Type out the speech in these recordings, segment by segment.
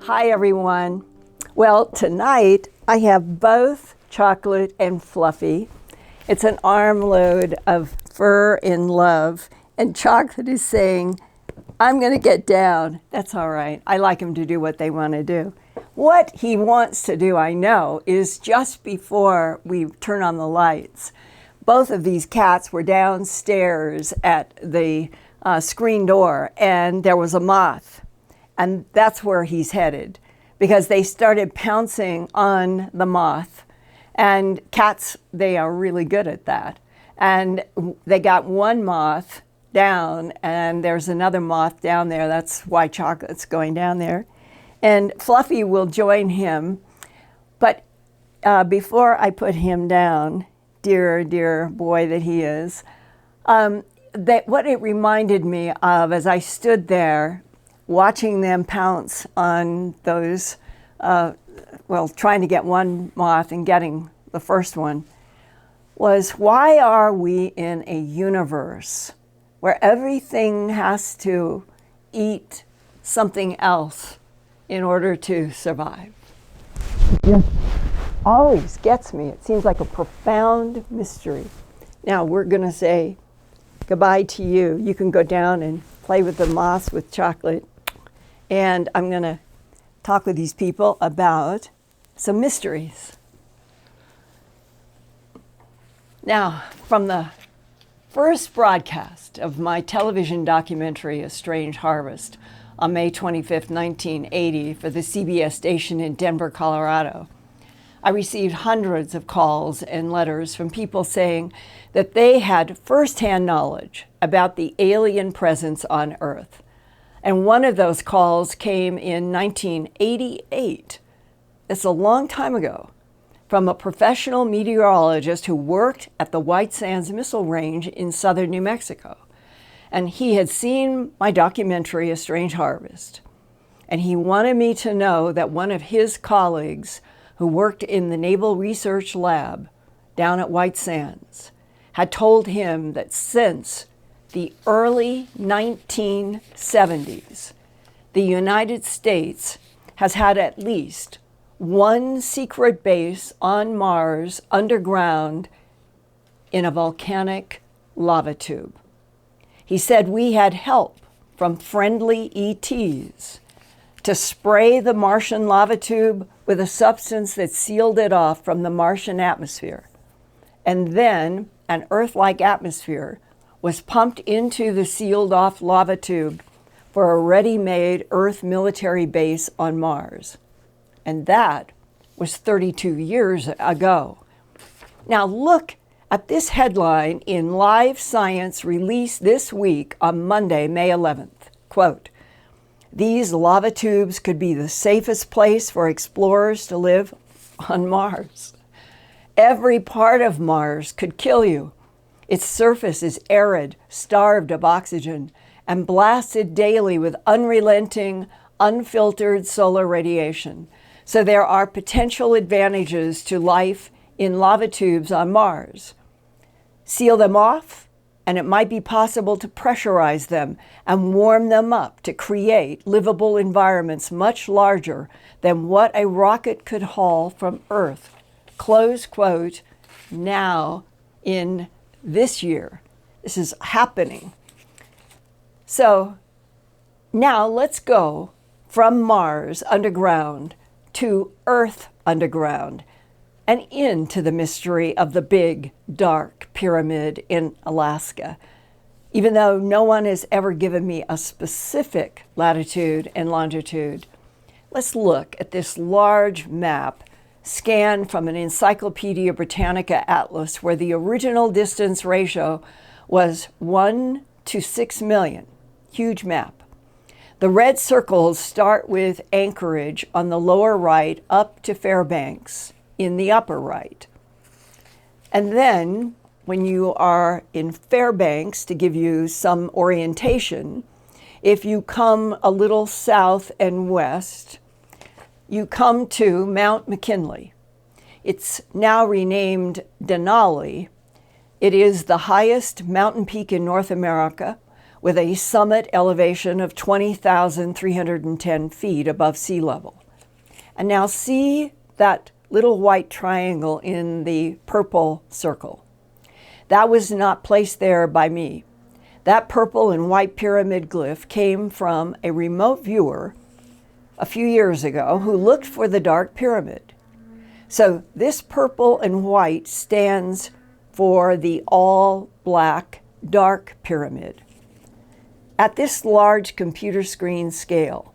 Hi everyone. Well, tonight I have both Chocolate and Fluffy. It's an armload of fur in love, and Chocolate is saying, I'm going to get down. That's all right. I like them to do what they want to do. What he wants to do, I know, is just before we turn on the lights, both of these cats were downstairs at the screen door, and there was a moth. And that's where he's headed, because they started pouncing on the moth. And cats, they are really good at that. And they got one moth down, and there's another moth down there. That's why Chocolate's going down there. And Fluffy will join him. But before I put him down, dear, dear boy that he is, what it reminded me of as I stood there watching them pounce on those, trying to get one moth and getting the first one, was why are we in a universe where everything has to eat something else in order to survive? It always gets me. It seems like a profound mystery. Now we're going to say goodbye to you. You can go down and play with the moths with Chocolate. And I'm going to talk with these people about some mysteries. Now, from the first broadcast of my television documentary, A Strange Harvest, on May 25th, 1980, for the CBS station in Denver, Colorado, I received hundreds of calls and letters from people saying that they had firsthand knowledge about the alien presence on Earth. And one of those calls came in 1988. It's a long time ago, from a professional meteorologist who worked at the White Sands Missile Range in southern New Mexico. And he had seen my documentary, A Strange Harvest. And he wanted me to know that one of his colleagues who worked in the Naval Research Lab down at White Sands had told him that since the early 1970s, the United States has had at least one secret base on Mars underground in a volcanic lava tube. He said we had help from friendly ETs to spray the Martian lava tube with a substance that sealed it off from the Martian atmosphere. And then an Earth-like atmosphere was pumped into the sealed-off lava tube for a ready-made Earth military base on Mars. And that was 32 years ago. Now look at this headline in Live Science released this week on Monday, May 11th. Quote, "These lava tubes could be the safest place for explorers to live on Mars. Every part of Mars could kill you. Its surface is arid, starved of oxygen, and blasted daily with unrelenting, unfiltered solar radiation. So there are potential advantages to life in lava tubes on Mars. Seal them off, and it might be possible to pressurize them and warm them up to create livable environments much larger than what a rocket could haul from Earth." Close quote. Now in this year. This is happening. So now let's go from Mars underground to Earth underground and into the mystery of the big, dark pyramid in Alaska. Even though no one has ever given me a specific latitude and longitude, let's look at this large map scanned from an Encyclopedia Britannica atlas where the original distance ratio was 1 to 6 million. Huge map. The red circles start with Anchorage on the lower right up to Fairbanks in the upper right. And then when you are in Fairbanks, to give you some orientation, if you come a little south and west, you come to Mount McKinley. It's now renamed Denali. It is the highest mountain peak in North America, with a summit elevation of 20,310 feet above sea level. And now see that little white triangle in the purple circle. That was not placed there by me. That purple and white pyramid glyph came from a remote viewer a few years ago who looked for the dark pyramid. So this purple and white stands for the all black dark pyramid. At this large computer screen scale,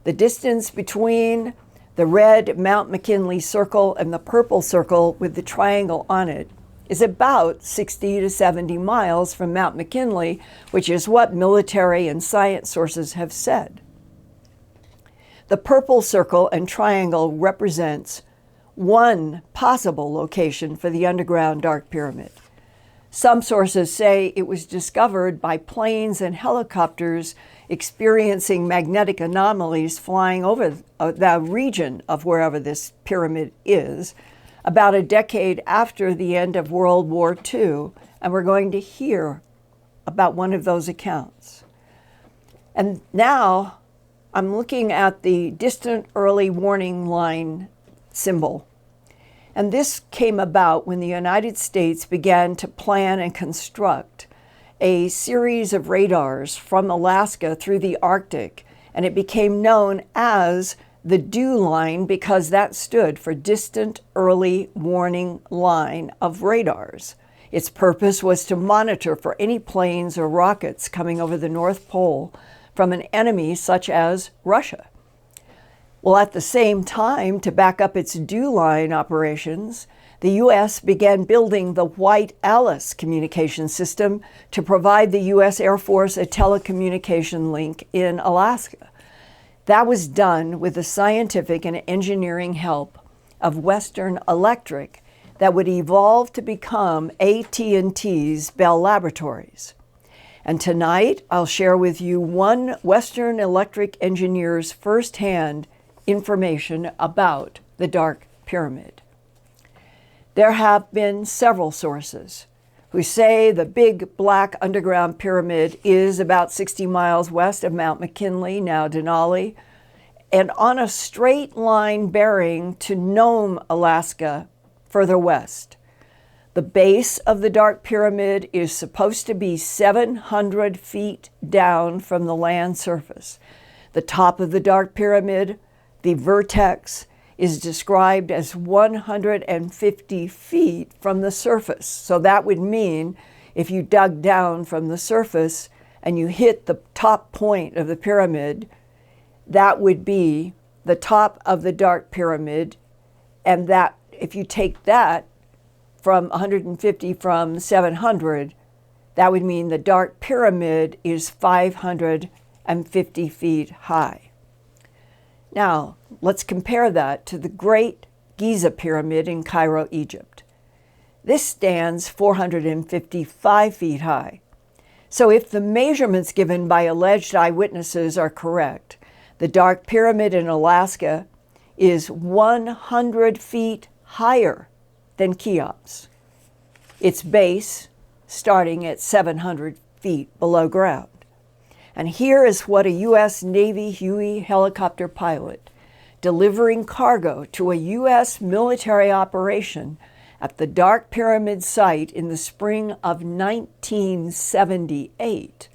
the distance between the red Mount McKinley circle and the purple circle with the triangle on it is about 60 to 70 miles from Mount McKinley, which is what military and science sources have said. The purple circle and triangle represents one possible location for the underground dark pyramid. Some sources say it was discovered by planes and helicopters experiencing magnetic anomalies flying over the region of wherever this pyramid is, about a decade after the end of World War II, and we're going to hear about one of those accounts. And now I'm looking at the distant early warning line symbol. And this came about when the United States began to plan and construct a series of radars from Alaska through the Arctic, and it became known as the DEW line because that stood for Distant Early Warning Line of Radars. Its purpose was to monitor for any planes or rockets coming over the North Pole from an enemy such as Russia. Well, at the same time, to back up its DEW line operations, the U.S. began building the White Alice communication system to provide the U.S. Air Force a telecommunication link in Alaska. That was done with the scientific and engineering help of Western Electric that would evolve to become AT&T's Bell Laboratories. And tonight, I'll share with you one Western Electric engineer's firsthand information about the Dark Pyramid. There have been several sources who say the big black underground pyramid is about 60 miles west of Mount McKinley, now Denali, and on a straight line bearing to Nome, Alaska, further west. The base of the Dark Pyramid is supposed to be 700 feet down from the land surface. The top of the Dark Pyramid, the vertex, is described as 150 feet from the surface. So that would mean if you dug down from the surface and you hit the top point of the pyramid, that would be the top of the Dark Pyramid. And that, if you take that from 150 from 700, that would mean the Dark Pyramid is 550 feet high. Now, let's compare that to the Great Giza Pyramid in Cairo, Egypt. This stands 455 feet high. So if the measurements given by alleged eyewitnesses are correct, the Dark Pyramid in Alaska is 100 feet higher than Cheops, its base starting at 700 feet below ground. And here is what a U.S. Navy Huey helicopter pilot delivering cargo to a U.S. military operation at the Dark Pyramid site in the spring of 1978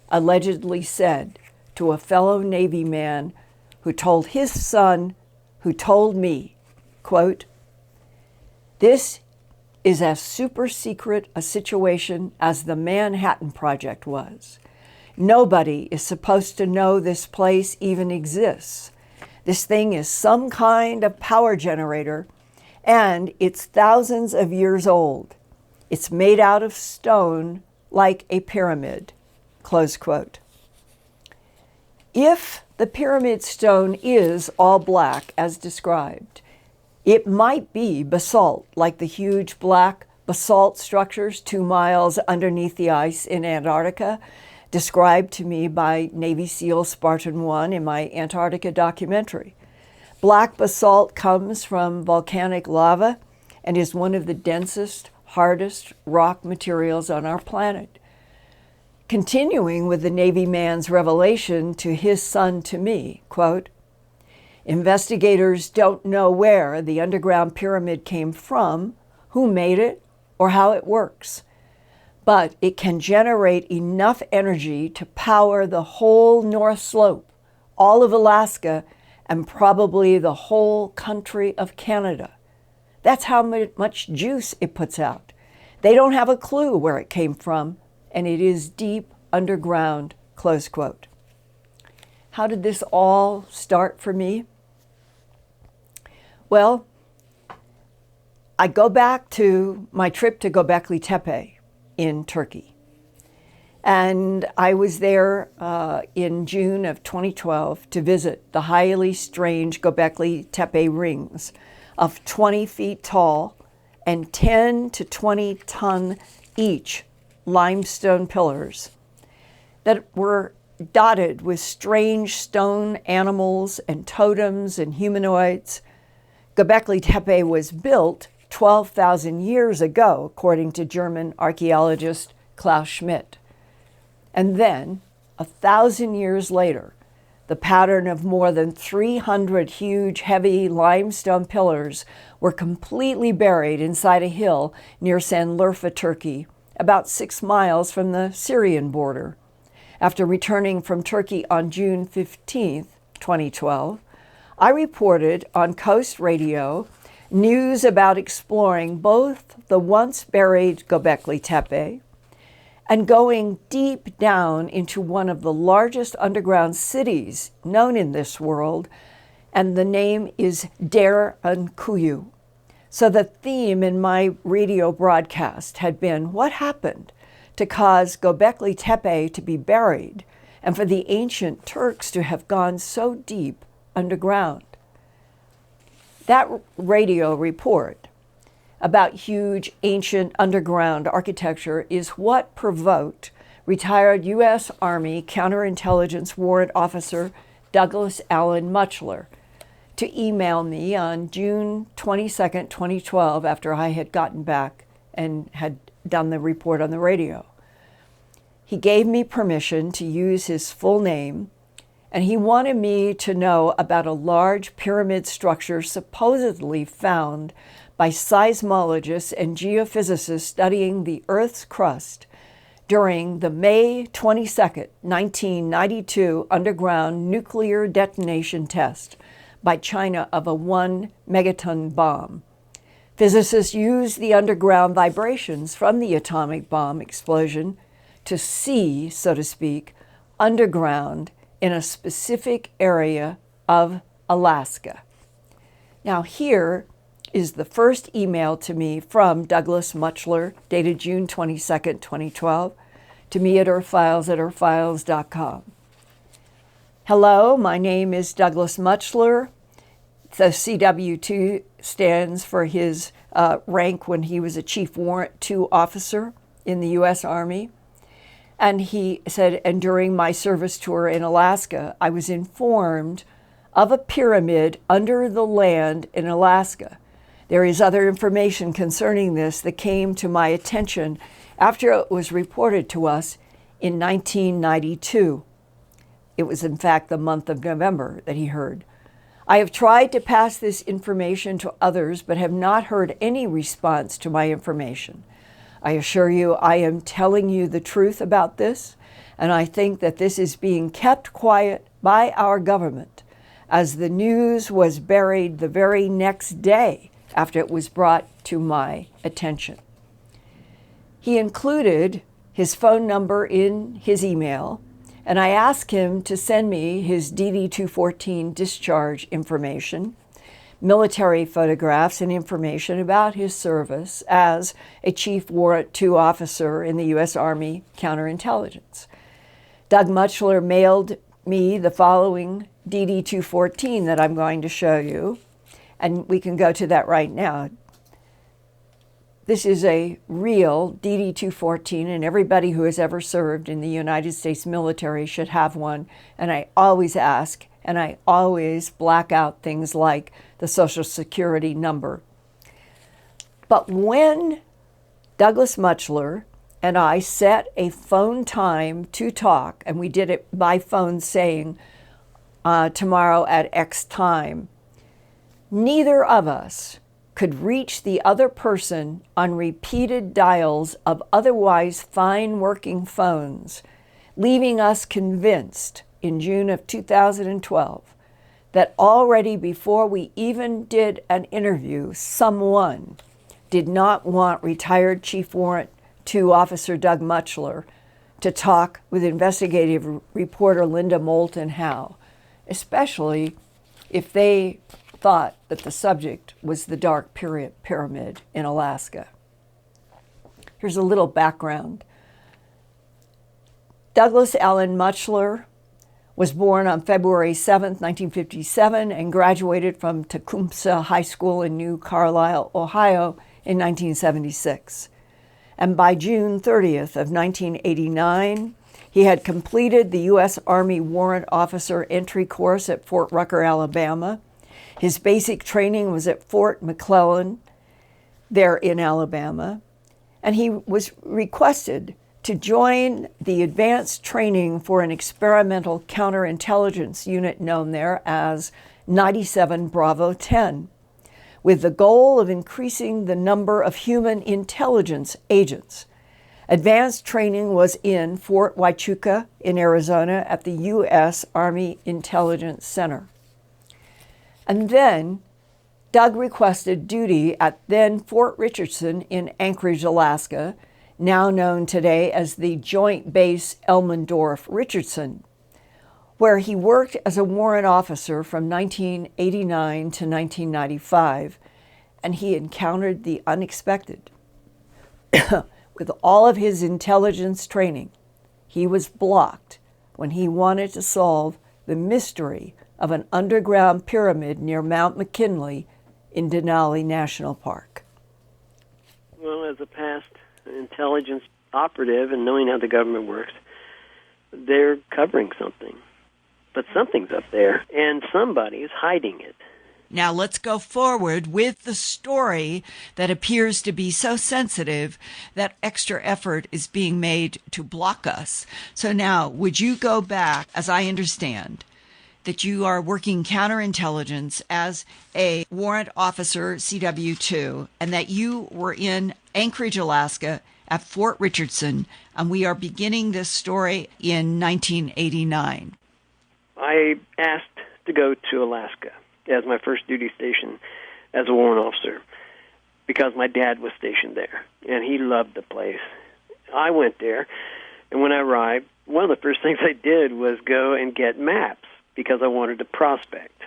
allegedly said to a fellow Navy man who told his son, who told me, quote, "This is as super secret a situation as the Manhattan Project was. Nobody is supposed to know this place even exists. This thing is some kind of power generator, and it's thousands of years old. It's made out of stone like a pyramid," close quote. If the pyramid stone is all black as described, it might be basalt, like the huge black basalt structures 2 miles underneath the ice in Antarctica, described to me by Navy SEAL Spartan 1 in my Antarctica documentary. Black basalt comes from volcanic lava and is one of the densest, hardest rock materials on our planet. Continuing with the Navy man's revelation to his son to me, quote, investigators don't know where the underground pyramid came from, who made it, or how it works. But it can generate enough energy to power the whole North Slope, all of Alaska, and probably the whole country of Canada. That's how much juice it puts out. They don't have a clue where it came from, and it is deep underground, close quote. How did this all start for me? Well, I go back to my trip to Gobekli Tepe in Turkey. And I was there in June of 2012 to visit the highly strange Gobekli Tepe rings of 20 feet tall and 10 to 20 ton each limestone pillars that were dotted with strange stone animals and totems and humanoids. Gobekli Tepe was built 12,000 years ago, according to German archaeologist Klaus Schmidt. And then, 1,000 years later, the pattern of more than 300 huge, heavy limestone pillars were completely buried inside a hill near Sanliurfa, Turkey, about 6 miles from the Syrian border. After returning from Turkey on June 15, 2012, I reported on Coast Radio news about exploring both the once buried Gobekli Tepe and going deep down into one of the largest underground cities known in this world, and the name is Dere Kuyu. So the theme in my radio broadcast had been what happened to cause Gobekli Tepe to be buried and for the ancient Turks to have gone so deep underground. That radio report about huge ancient underground architecture is what provoked retired U.S. Army counterintelligence warrant officer Douglas Allen Mutschler to email me on June 22nd, 2012, after I had gotten back and had done the report on the radio. He gave me permission to use his full name, and he wanted me to know about a large pyramid structure supposedly found by seismologists and geophysicists studying the Earth's crust during the May 22nd, 1992 underground nuclear detonation test by China of a 1 megaton bomb. Physicists used the underground vibrations from the atomic bomb explosion to see, so to speak, underground in a specific area of Alaska. Now here is the first email to me from Douglas Mutschler, dated June 22nd, 2012, to me at earthfiles@earthfiles.com. Hello, my name is Douglas Mutschler. The CW2 stands for his rank when he was a Chief Warrant II officer in the U.S. Army. And he said, and during my service tour in Alaska, I was informed of a pyramid under the land in Alaska. There is other information concerning this that came to my attention after it was reported to us in 1992. It was, in fact, the month of November that he heard. I have tried to pass this information to others, but have not heard any response to my information. I assure you, I am telling you the truth about this, and I think that this is being kept quiet by our government, as the news was buried the very next day after it was brought to my attention. He included his phone number in his email, and I asked him to send me his DD-214 discharge information, military photographs, and information about his service as a Chief Warrant II officer in the U.S. Army Counterintelligence. Doug Mutschler mailed me the following DD-214 that I'm going to show you, and we can go to that right now. This is a real DD-214, and everybody who has ever served in the United States military should have one. And I always ask, and I always black out things like the Social Security number. But when Douglas Mutschler and I set a phone time to talk, and we did it by phone saying tomorrow at X time. Neither of us could reach the other person on repeated dials of otherwise fine working phones, leaving us convinced in June of 2012 that already before we even did an interview, someone did not want retired Chief Warrant II Officer Doug Mutschler to talk with investigative reporter Linda Moulton Howe, especially if they thought that the subject was the Dark Pyramid in Alaska. Here's a little background. Douglas Allen Mutschler was born on February 7, 1957, and graduated from Tecumseh High School in New Carlisle, Ohio in 1976. And by June 30th of 1989, he had completed the U.S. Army Warrant Officer Entry Course at Fort Rucker, Alabama. His basic training was at Fort McClellan, there in Alabama, and he was requested to join the advanced training for an experimental counterintelligence unit known there as 97 Bravo 10, with the goal of increasing the number of human intelligence agents. Advanced training was in Fort Huachuca in Arizona at the U.S. Army Intelligence Center. And then Doug requested duty at then Fort Richardson in Anchorage, Alaska, now known today as the Joint Base Elmendorf-Richardson, where he worked as a warrant officer from 1989 to 1995, and he encountered the unexpected. With all of his intelligence training, he was blocked when he wanted to solve the mystery of an underground pyramid near Mount McKinley in Denali National Park. Well, as a past intelligence operative and knowing how the government works, they're covering something. But something's up there, and somebody's hiding it. Now let's go forward with the story that appears to be so sensitive that extra effort is being made to block us. So now, would you go back, as I understand, that you are working counterintelligence as a warrant officer, CW2, and that you were in Anchorage, Alaska at Fort Richardson, and we are beginning this story in 1989. I asked to go to Alaska as my first duty station as a warrant officer because my dad was stationed there, and he loved the place. I went there, and when I arrived, one of the first things I did was go and get maps because I wanted to prospect.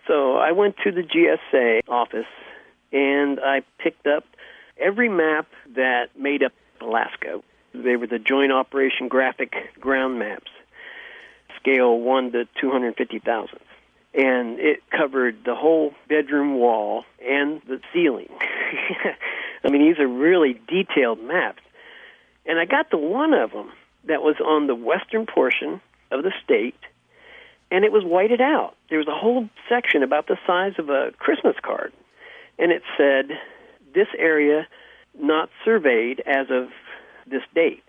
So I went to the GSA office, and I picked up every map that made up Alaska. They were the Joint Operation Graphic Ground Maps, scale 1 to 250,000. And it covered the whole bedroom wall and the ceiling. I mean, these are really detailed maps. And I got to one of them that was on the western portion of the state, and it was whited out. There was a whole section about the size of a Christmas card, and it said, this area not surveyed as of this date.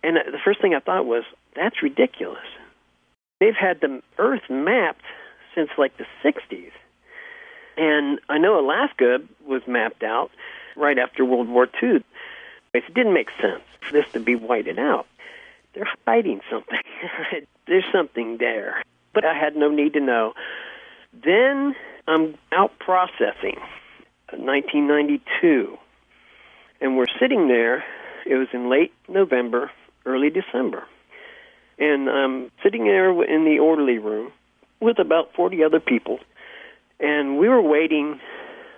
And the first thing I thought was, that's ridiculous. They've had the Earth mapped since like the 60s. And I know Alaska was mapped out right after World War II. It didn't make sense for this to be whited out. They're hiding something. There's something there. But I had no need to know. Then I'm out processing, 1992. And we're sitting there. It was in late November, early December. And I'm sitting there in the orderly room with about 40 other people. And we were waiting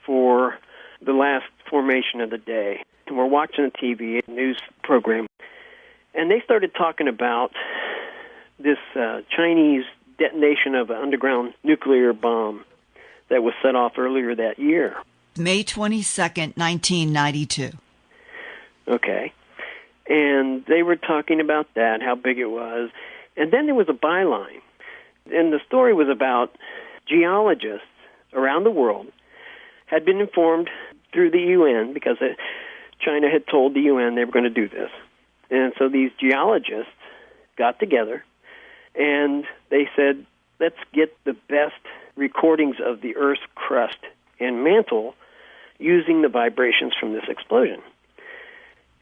for the last formation of the day. And we're watching a TV news program. And they started talking about this Chinese detonation of an underground nuclear bomb that was set off earlier that year. May 22nd, 1992. Okay. And they were talking about that, how big it was. And then there was a byline. And the story was about geologists around the world had been informed through the UN because the China had told the UN they were going to do this. And so these geologists got together, and they said, let's get the best recordings of the Earth's crust and mantle using the vibrations from this explosion.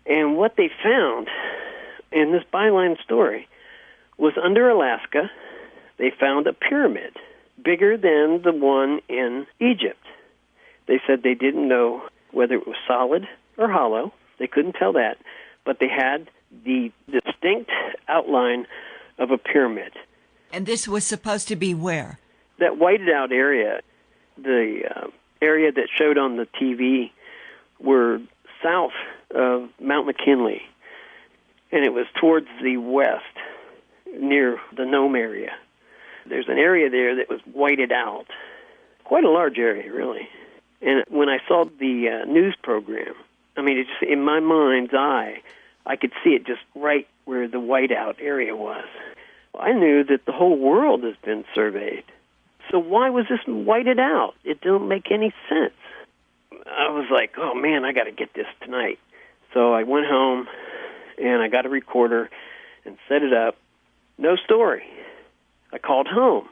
And what they found in this byline story was under Alaska, they found a pyramid bigger than the one in Egypt. They said they didn't know whether it was solid or hollow. They couldn't tell that, but they had the distinct outline of a pyramid. And this was supposed to be where? That whited out area, the area that showed on the TV, were south of Mount McKinley, and it was towards the west, near the Nome area. There's an area there that was whited out, quite a large area, really. And when I saw the news program, I mean, it just, in my mind's eye, I could see it just right where the whiteout area was. I knew that the whole world has been surveyed. So why was this whited out? It didn't make any sense. I was like, oh, man, I got to get this tonight. So I went home, and I got a recorder and set it up. No story. I called home,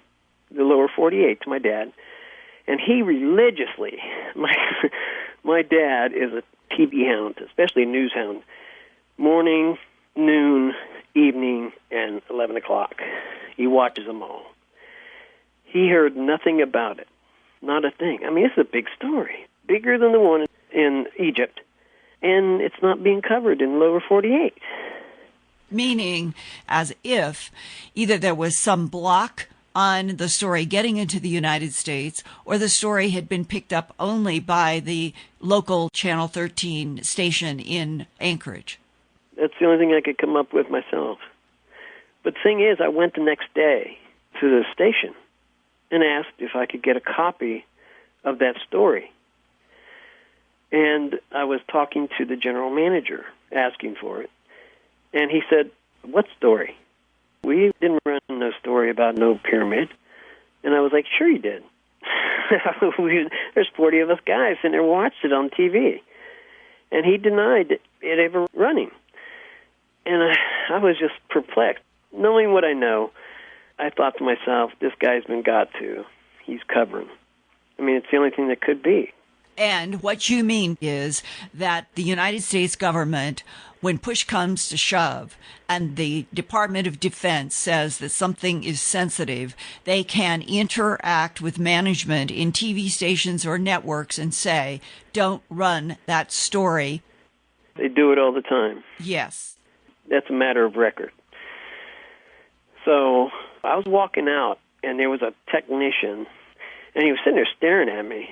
the lower 48, to my dad, and he religiously, my dad is a TV hound, especially a news hound, morning, noon, evening, and 11 o'clock. He watches them all. He heard nothing about it, not a thing. I mean, it's a big story, bigger than the one in Egypt, and it's not being covered in lower 48. Meaning, as if either there was some block on the story getting into the United States, or the story had been picked up only by the local Channel 13 station in Anchorage. That's the only thing I could come up with myself. But the thing is, I went the next day to the station and asked if I could get a copy of that story. And I was talking to the general manager, asking for it. And he said, what story? We didn't run no story about no pyramid. And I was like, sure you did. There's 40 of us guys sitting there watched it on TV. And he denied it ever running. And I was just perplexed. Knowing what I know, I thought to myself, this guy's been got to. He's covering. I mean, it's the only thing that could be. And what you mean is that the United States government, when push comes to shove and the Department of Defense says that something is sensitive, they can interact with management in TV stations or networks and say, don't run that story. They do it all the time. Yes. That's a matter of record. So I was walking out, and there was a technician, and he was sitting there staring at me.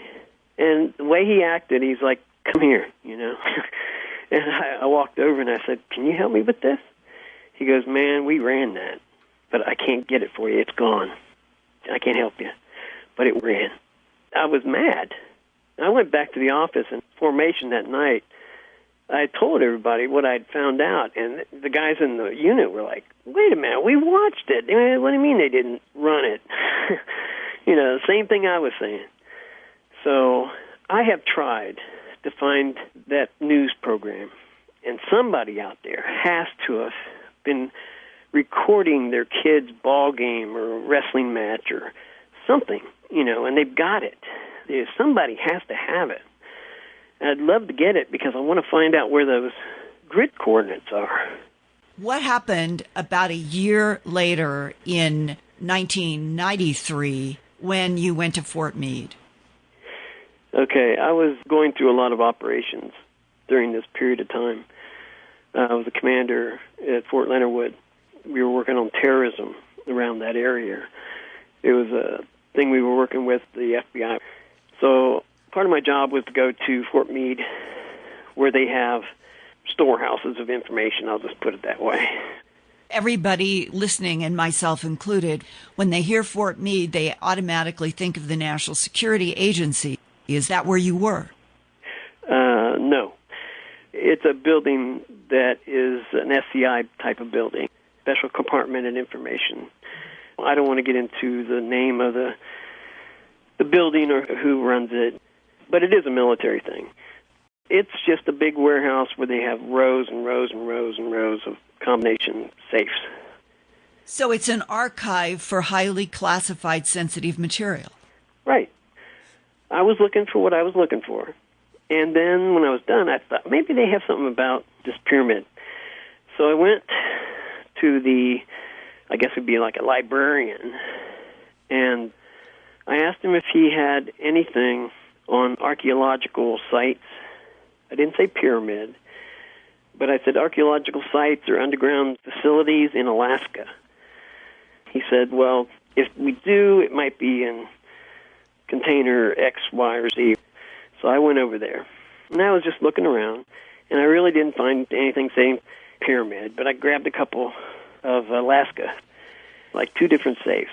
And the way he acted, he's like, come here, you know. And I walked over and I said, can you help me with this? He goes, man, we ran that, but I can't get it for you. It's gone. I can't help you. But it ran. I was mad. I went back to the office in formation that night. I told everybody what I'd found out, and the guys in the unit were like, wait a minute, we watched it. What do you mean they didn't run it? You know, the same thing I was saying. So I have tried to find that news program, and somebody out there has to have been recording their kid's ball game or wrestling match or something, you know, and they've got it. Somebody has to have it. And I'd love to get it because I want to find out where those grid coordinates are. What happened about a year later in 1993 when you went to Fort Meade? Okay, I was going through a lot of operations during this period of time. I was a commander at Fort Leonard Wood. We were working on terrorism around that area. It was a thing we were working with the FBI. So part of my job was to go to Fort Meade, where they have storehouses of information. I'll just put it that way. Everybody listening, and myself included, when they hear Fort Meade, they automatically think of the National Security Agency. Is that where you were? No. It's a building that is an SCI type of building, Special Compartmented Information. I don't want to get into the name of the building or who runs it, but it is a military thing. It's just a big warehouse where they have rows and rows and rows and rows of combination safes. So it's an archive for highly classified sensitive material. Right. I was looking for what I was looking for. And then when I was done, I thought maybe they have something about this pyramid. So I went to I guess it would be like a librarian, and I asked him if he had anything on archaeological sites. I didn't say pyramid, but I said archaeological sites or underground facilities in Alaska. He said, well, if we do, it might be in container X, Y, or Z. So I went over there, and I was just looking around, and I really didn't find anything saying pyramid, but I grabbed a couple of Alaska, like 2 different safes.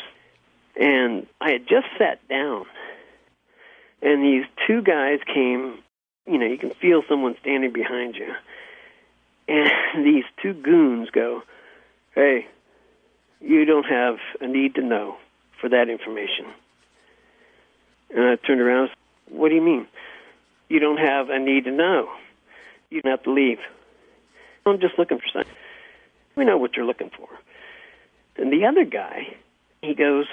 And I had just sat down, and these 2 guys came. You can feel someone standing behind you. And these 2 goons go, hey, you don't have a need to know for that information. And I turned around and said, what do you mean? You don't have a need to know. You don't have to leave. I'm just looking for something. We know what you're looking for. And the other guy, he goes,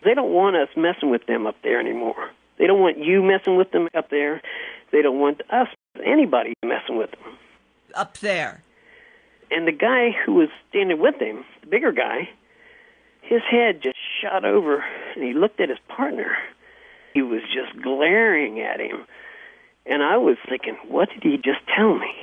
they don't want us messing with them up there anymore. They don't want you messing with them up there. They don't want us, anybody, messing with them. Up there. And the guy who was standing with him, the bigger guy, his head just shot over, and he looked at his partner. He was just glaring at him. And I was thinking, what did he just tell me?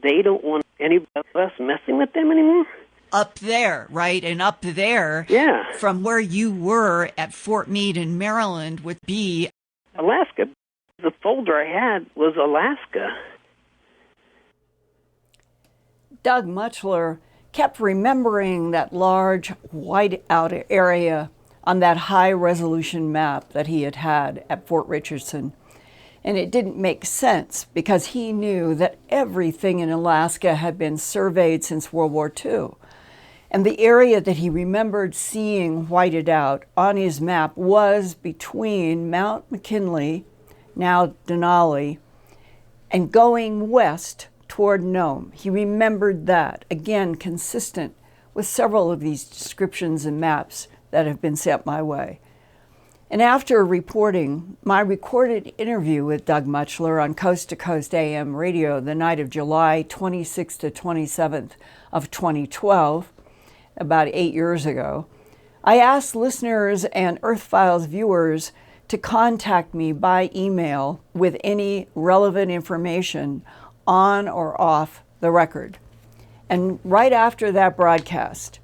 They don't want any of us messing with them anymore? Up there, right? And up there, yeah, from where you were at Fort Meade in Maryland would be Alaska. The folder I had was Alaska. Doug Mutschler kept remembering that large white-out area on that high-resolution map that he had had at Fort Richardson. And it didn't make sense because he knew that everything in Alaska had been surveyed since World War II. And the area that he remembered seeing whited out on his map was between Mount McKinley, now Denali, and going west toward Nome. He remembered that, again, consistent with several of these descriptions and maps that have been sent my way. And after reporting my recorded interview with Doug Mutschler on Coast to Coast AM radio the night of July 26th to 27th of 2012, about 8 years ago, I asked listeners and Earthfiles viewers to contact me by email with any relevant information on or off the record. And right after that broadcast,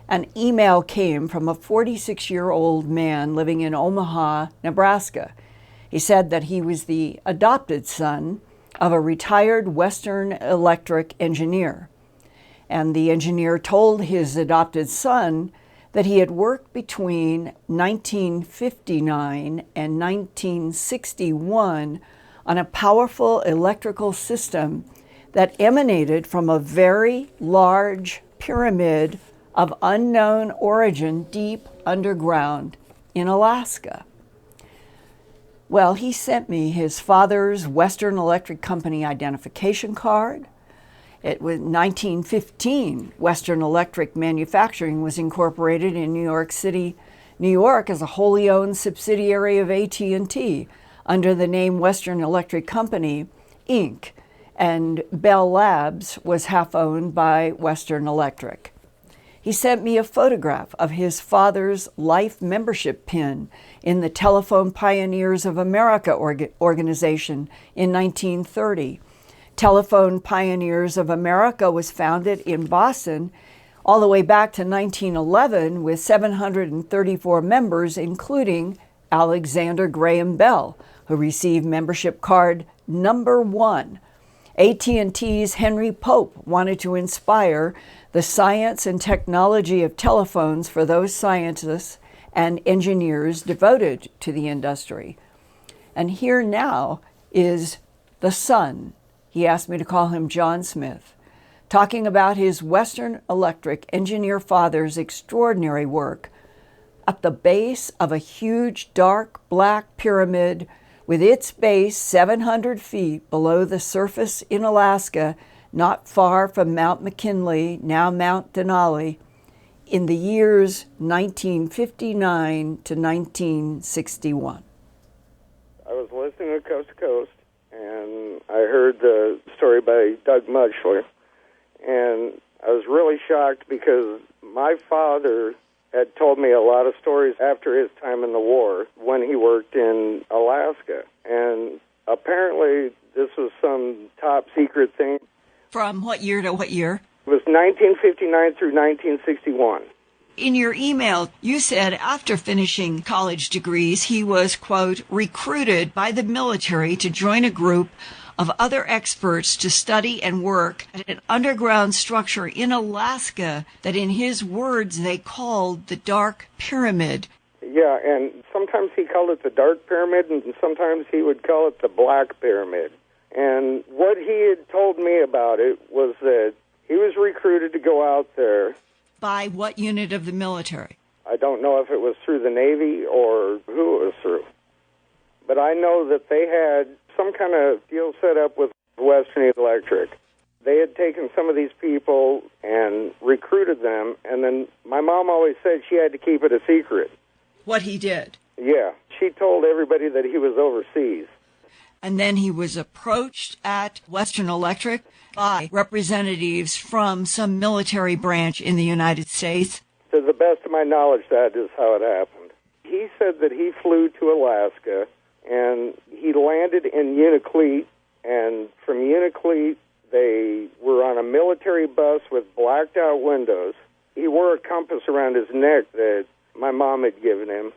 an email came from a 46-year-old man living in Omaha, Nebraska. He said that he was the adopted son of a retired Western Electric engineer. And the engineer told his adopted son that he had worked between 1959 and 1961 on a powerful electrical system that emanated from a very large pyramid of unknown origin deep underground in Alaska. Well, he sent me his father's Western Electric Company identification card. It was 1915. Western Electric Manufacturing was incorporated in New York City, New York, as a wholly owned subsidiary of AT&T under the name Western Electric Company, Inc., and Bell Labs was half owned by Western Electric. He sent me a photograph of his father's life membership pin in the Telephone Pioneers of America organization in 1930. Telephone Pioneers of America was founded in Boston all the way back to 1911 with 734 members, including Alexander Graham Bell, who received membership card number 1. AT&T's Henry Pope wanted to inspire the science and technology of telephones for those scientists and engineers devoted to the industry. And here now is the son. He asked me to call him John Smith, talking about his Western Electric engineer father's extraordinary work at the base of a huge dark black pyramid With its base 700 feet below the surface in Alaska, not far from Mount McKinley, now Mount Denali, in the years 1959 to 1961. I was listening to Coast to Coast, and I heard the story by Doug Mutschler, and I was really shocked because my father had told me a lot of stories after his time in the war when he worked in Alaska. And apparently this was some top secret thing. From what year to what year? It was 1959 through 1961. In your email, you said after finishing college degrees, he was, quote, recruited by the military to join a group of other experts to study and work at an underground structure in Alaska that, in his words, they called the Dark Pyramid. Yeah, and sometimes he called it the Dark Pyramid, and sometimes he would call it the Black Pyramid. And what he had told me about it was that he was recruited to go out there. By what unit of the military? I don't know if it was through the Navy or who it was through. But I know that they had some kind of deal set up with Western Electric. They had taken some of these people and recruited them, and then my mom always said she had to keep it a secret. What he did? Yeah. She told everybody that he was overseas. And then he was approached at Western Electric by representatives from some military branch in the United States. To the best of my knowledge, that is how it happened. He said that he flew to Alaska, and he landed in Unalakleet, and from Unalakleet, they were on a military bus with blacked-out windows. He wore a compass around his neck that my mom had given him,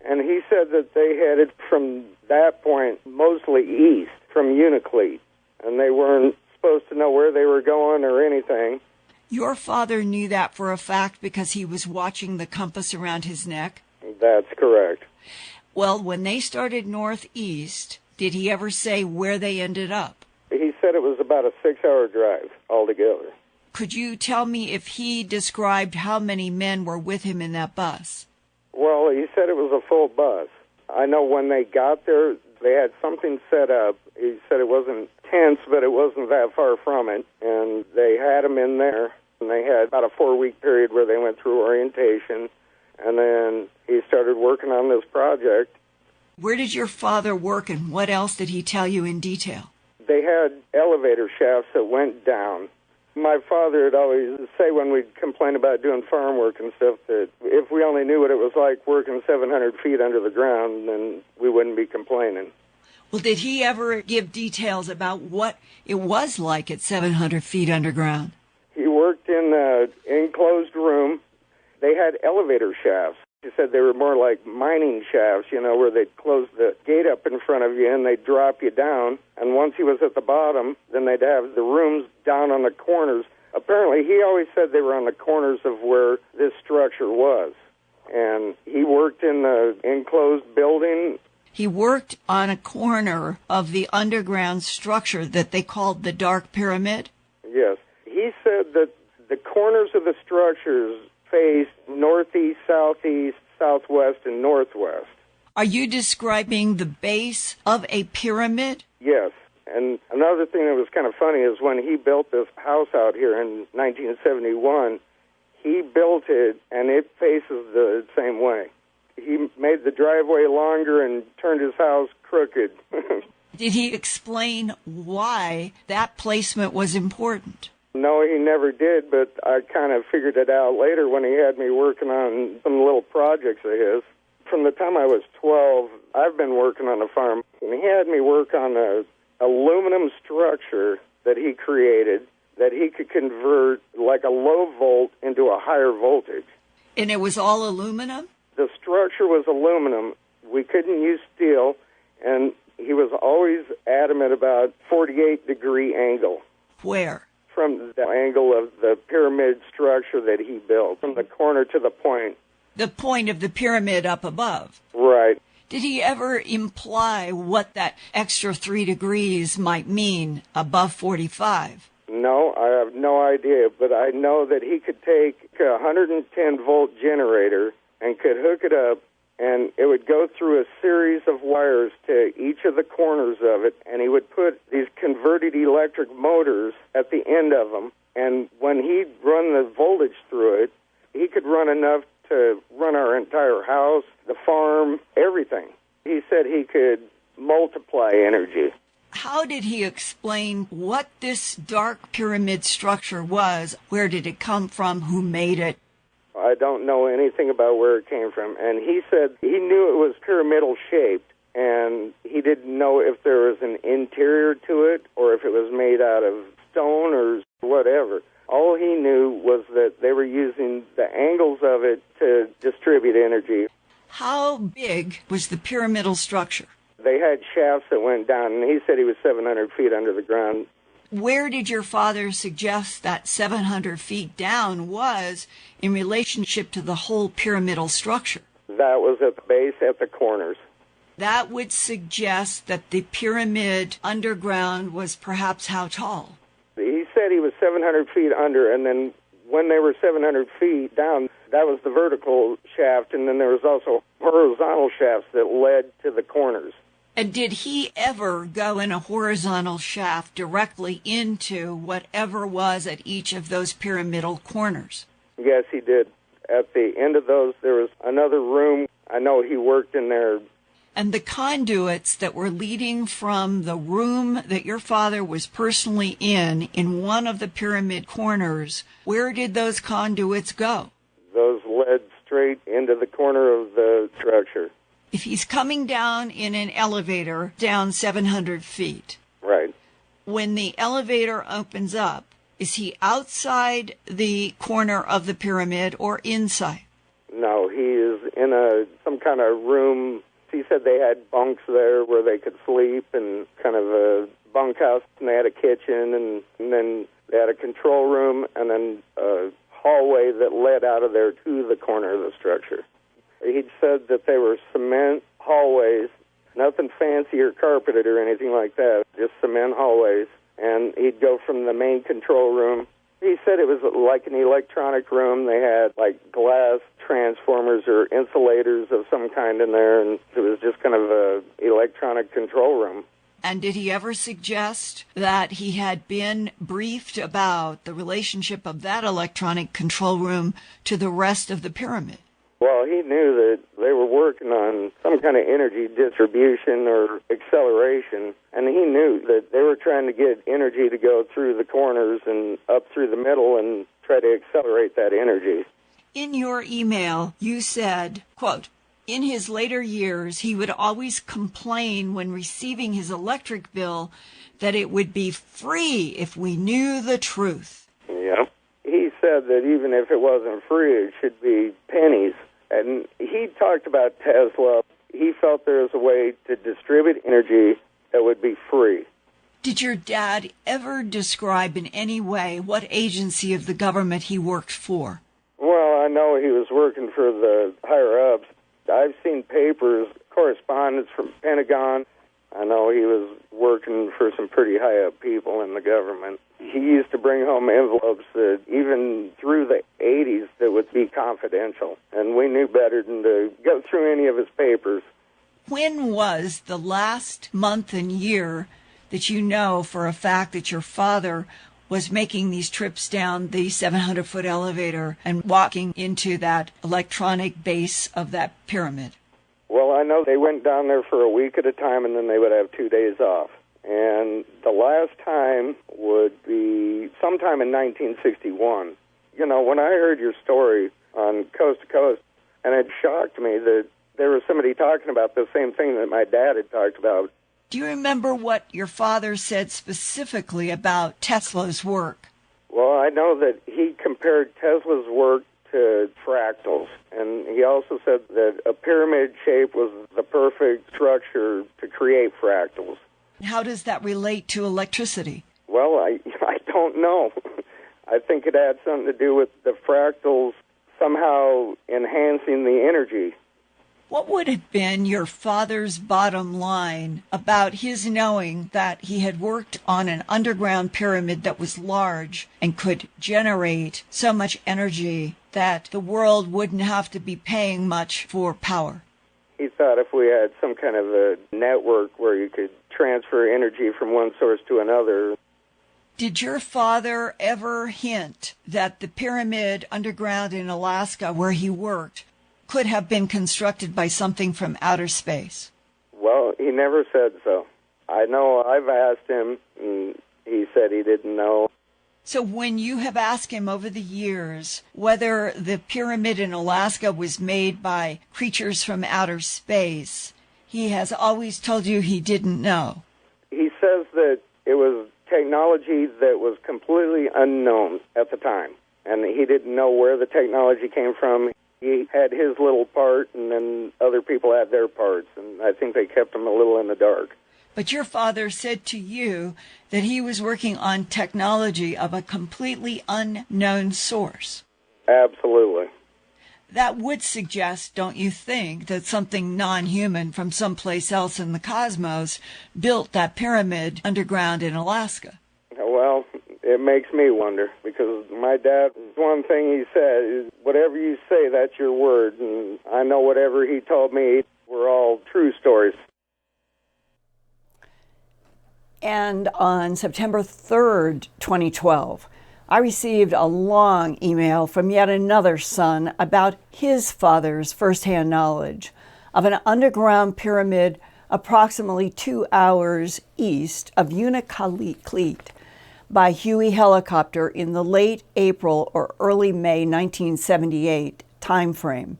and he said that they headed from that point mostly east from Unalakleet, and they weren't supposed to know where they were going or anything. Your father knew that for a fact because he was watching the compass around his neck? That's correct. Well, when they started northeast, did he ever say where they ended up? He said it was about a 6-hour drive altogether. Could you tell me if he described how many men were with him in that bus? Well, he said it was a full bus. I know when they got there, they had something set up. He said it wasn't tense, but it wasn't that far from it. And they had him in there, and they had about a 4-week period where they went through orientation. And then he started working on this project. Where did your father work, and what else did he tell you in detail? They had elevator shafts that went down. My father would always say when we'd complain about doing farm work and stuff that if we only knew what it was like working 700 feet under the ground, then we wouldn't be complaining. Well, did he ever give details about what it was like at 700 feet underground? He worked in an enclosed room. They had elevator shafts. He said they were more like mining shafts, where they'd close the gate up in front of you and they'd drop you down. And once he was at the bottom, then they'd have the rooms down on the corners. Apparently, he always said they were on the corners of where this structure was. And he worked in the enclosed building. He worked on a corner of the underground structure that they called the Dark Pyramid? Yes. He said that the corners of the structures faced northeast, southeast, southwest, and northwest. Are you describing the base of a pyramid? Yes. And another thing that was kind of funny is when he built this house out here in 1971, he built it, and it faces the same way. He made the driveway longer and turned his house crooked. Did he explain why that placement was important? No, he never did, but I kind of figured it out later when he had me working on some little projects of his. From the time I was 12, I've been working on a farm, and he had me work on a aluminum structure that he created that he could convert like a low volt into a higher voltage. And it was all aluminum? The structure was aluminum. We couldn't use steel, and he was always adamant about 48-degree angle. Where? From the angle of the pyramid structure that he built, from the corner to the point. The point of the pyramid up above. Right. Did he ever imply what that extra 3 degrees might mean above 45? No, I have no idea, but I know that he could take a 110-volt generator and could hook it up and it would go through a series of wires to each of the corners of it, and he would put these converted electric motors at the end of them, and when he'd run the voltage through it, he could run enough to run our entire house, the farm, everything. He said he could multiply energy. How did he explain what this dark pyramid structure was? Where did it come from? Who made it? I don't know anything about where it came from. And he said he knew it was pyramidal shaped, and he didn't know if there was an interior to it or if it was made out of stone or whatever. All he knew was that they were using the angles of it to distribute energy. How big was the pyramidal structure? They had shafts that went down, and he said he was 700 feet under the ground. Where did your father suggest that 700 feet down was in relationship to the whole pyramidal structure? That was at the base, at the corners. That would suggest that the pyramid underground was perhaps how tall? He said he was 700 feet under, and then when they were 700 feet down, that was the vertical shaft, and then there was also horizontal shafts that led to the corners. And did he ever go in a horizontal shaft directly into whatever was at each of those pyramidal corners? Yes, he did. At the end of those, there was another room. I know he worked in there. And the conduits that were leading from the room that your father was personally in one of the pyramid corners, where did those conduits go? Those led straight into the corner of the structure. If he's coming down in an elevator down 700 feet, right, when the elevator opens up, is he outside the corner of the pyramid or inside? No, he is in some kind of room. He said they had bunks there where they could sleep, and kind of a bunkhouse, and they had a kitchen, and then they had a control room, and then a hallway that led out of there to the corner of the structure. He said that they were cement hallways, nothing fancy or carpeted or anything like that, just cement hallways. And he'd go from the main control room. He said it was like an electronic room. They had like glass transformers or insulators of some kind in there, and it was just kind of a electronic control room. And did he ever suggest that he had been briefed about the relationship of that electronic control room to the rest of the pyramid? Well, he knew that they were working on some kind of energy distribution or acceleration, and he knew that they were trying to get energy to go through the corners and up through the middle and try to accelerate that energy. In your email, you said, quote, in his later years, he would always complain when receiving his electric bill that it would be free if we knew the truth. Yeah. He said that even if it wasn't free, it should be pennies. And he talked about Tesla. He felt there was a way to distribute energy that would be free. Did your dad ever describe in any way what agency of the government he worked for? Well, I know he was working for the higher-ups. I've seen papers, correspondence from Pentagon. I know he was working for some pretty high-up people in the government. He used to bring home envelopes that even through the 80s that would be confidential, and we knew better than to go through any of his papers. When was the last month and year that you know for a fact that your father was making these trips down the 700-foot elevator and walking into that electronic base of that pyramid? Well, I know they went down there for a week at a time, and then they would have 2 days off. And the last time would be sometime in 1961. You know, when I heard your story on Coast to Coast, and it shocked me that there was somebody talking about the same thing that my dad had talked about. Do you remember what your father said specifically about Tesla's work? Well, I know that he compared Tesla's work to fractals, and he also said that a pyramid shape was the perfect structure to create fractals. How does that relate to electricity? Well, I don't know. I think it had something to do with the fractals somehow enhancing the energy. What would have been your father's bottom line about his knowing that he had worked on an underground pyramid that was large and could generate so much energy that the world wouldn't have to be paying much for power? He thought if we had some kind of a network where you could transfer energy from one source to another. Did your father ever hint that the pyramid underground in Alaska where he worked could have been constructed by something from outer space? Well, he never said so. I know I've asked him, and he said he didn't know. So when you have asked him over the years whether the pyramid in Alaska was made by creatures from outer space, he has always told you he didn't know. He says that it was technology that was completely unknown at the time, and he didn't know where the technology came from. He had his little part, and then other people had their parts, and I think they kept him a little in the dark. But your father said to you that he was working on technology of a completely unknown source. Absolutely. That would suggest, don't you think, that something non-human from someplace else in the cosmos built that pyramid underground in Alaska? Well, it makes me wonder, because my dad, one thing he said is, whatever you say, that's your word. And I know whatever he told me were all true stories. And on September 3rd, 2012, I received a long email from yet another son about his father's firsthand knowledge of an underground pyramid approximately 2 hours east of Unalakleet by Huey helicopter in the late April or early May 1978 timeframe.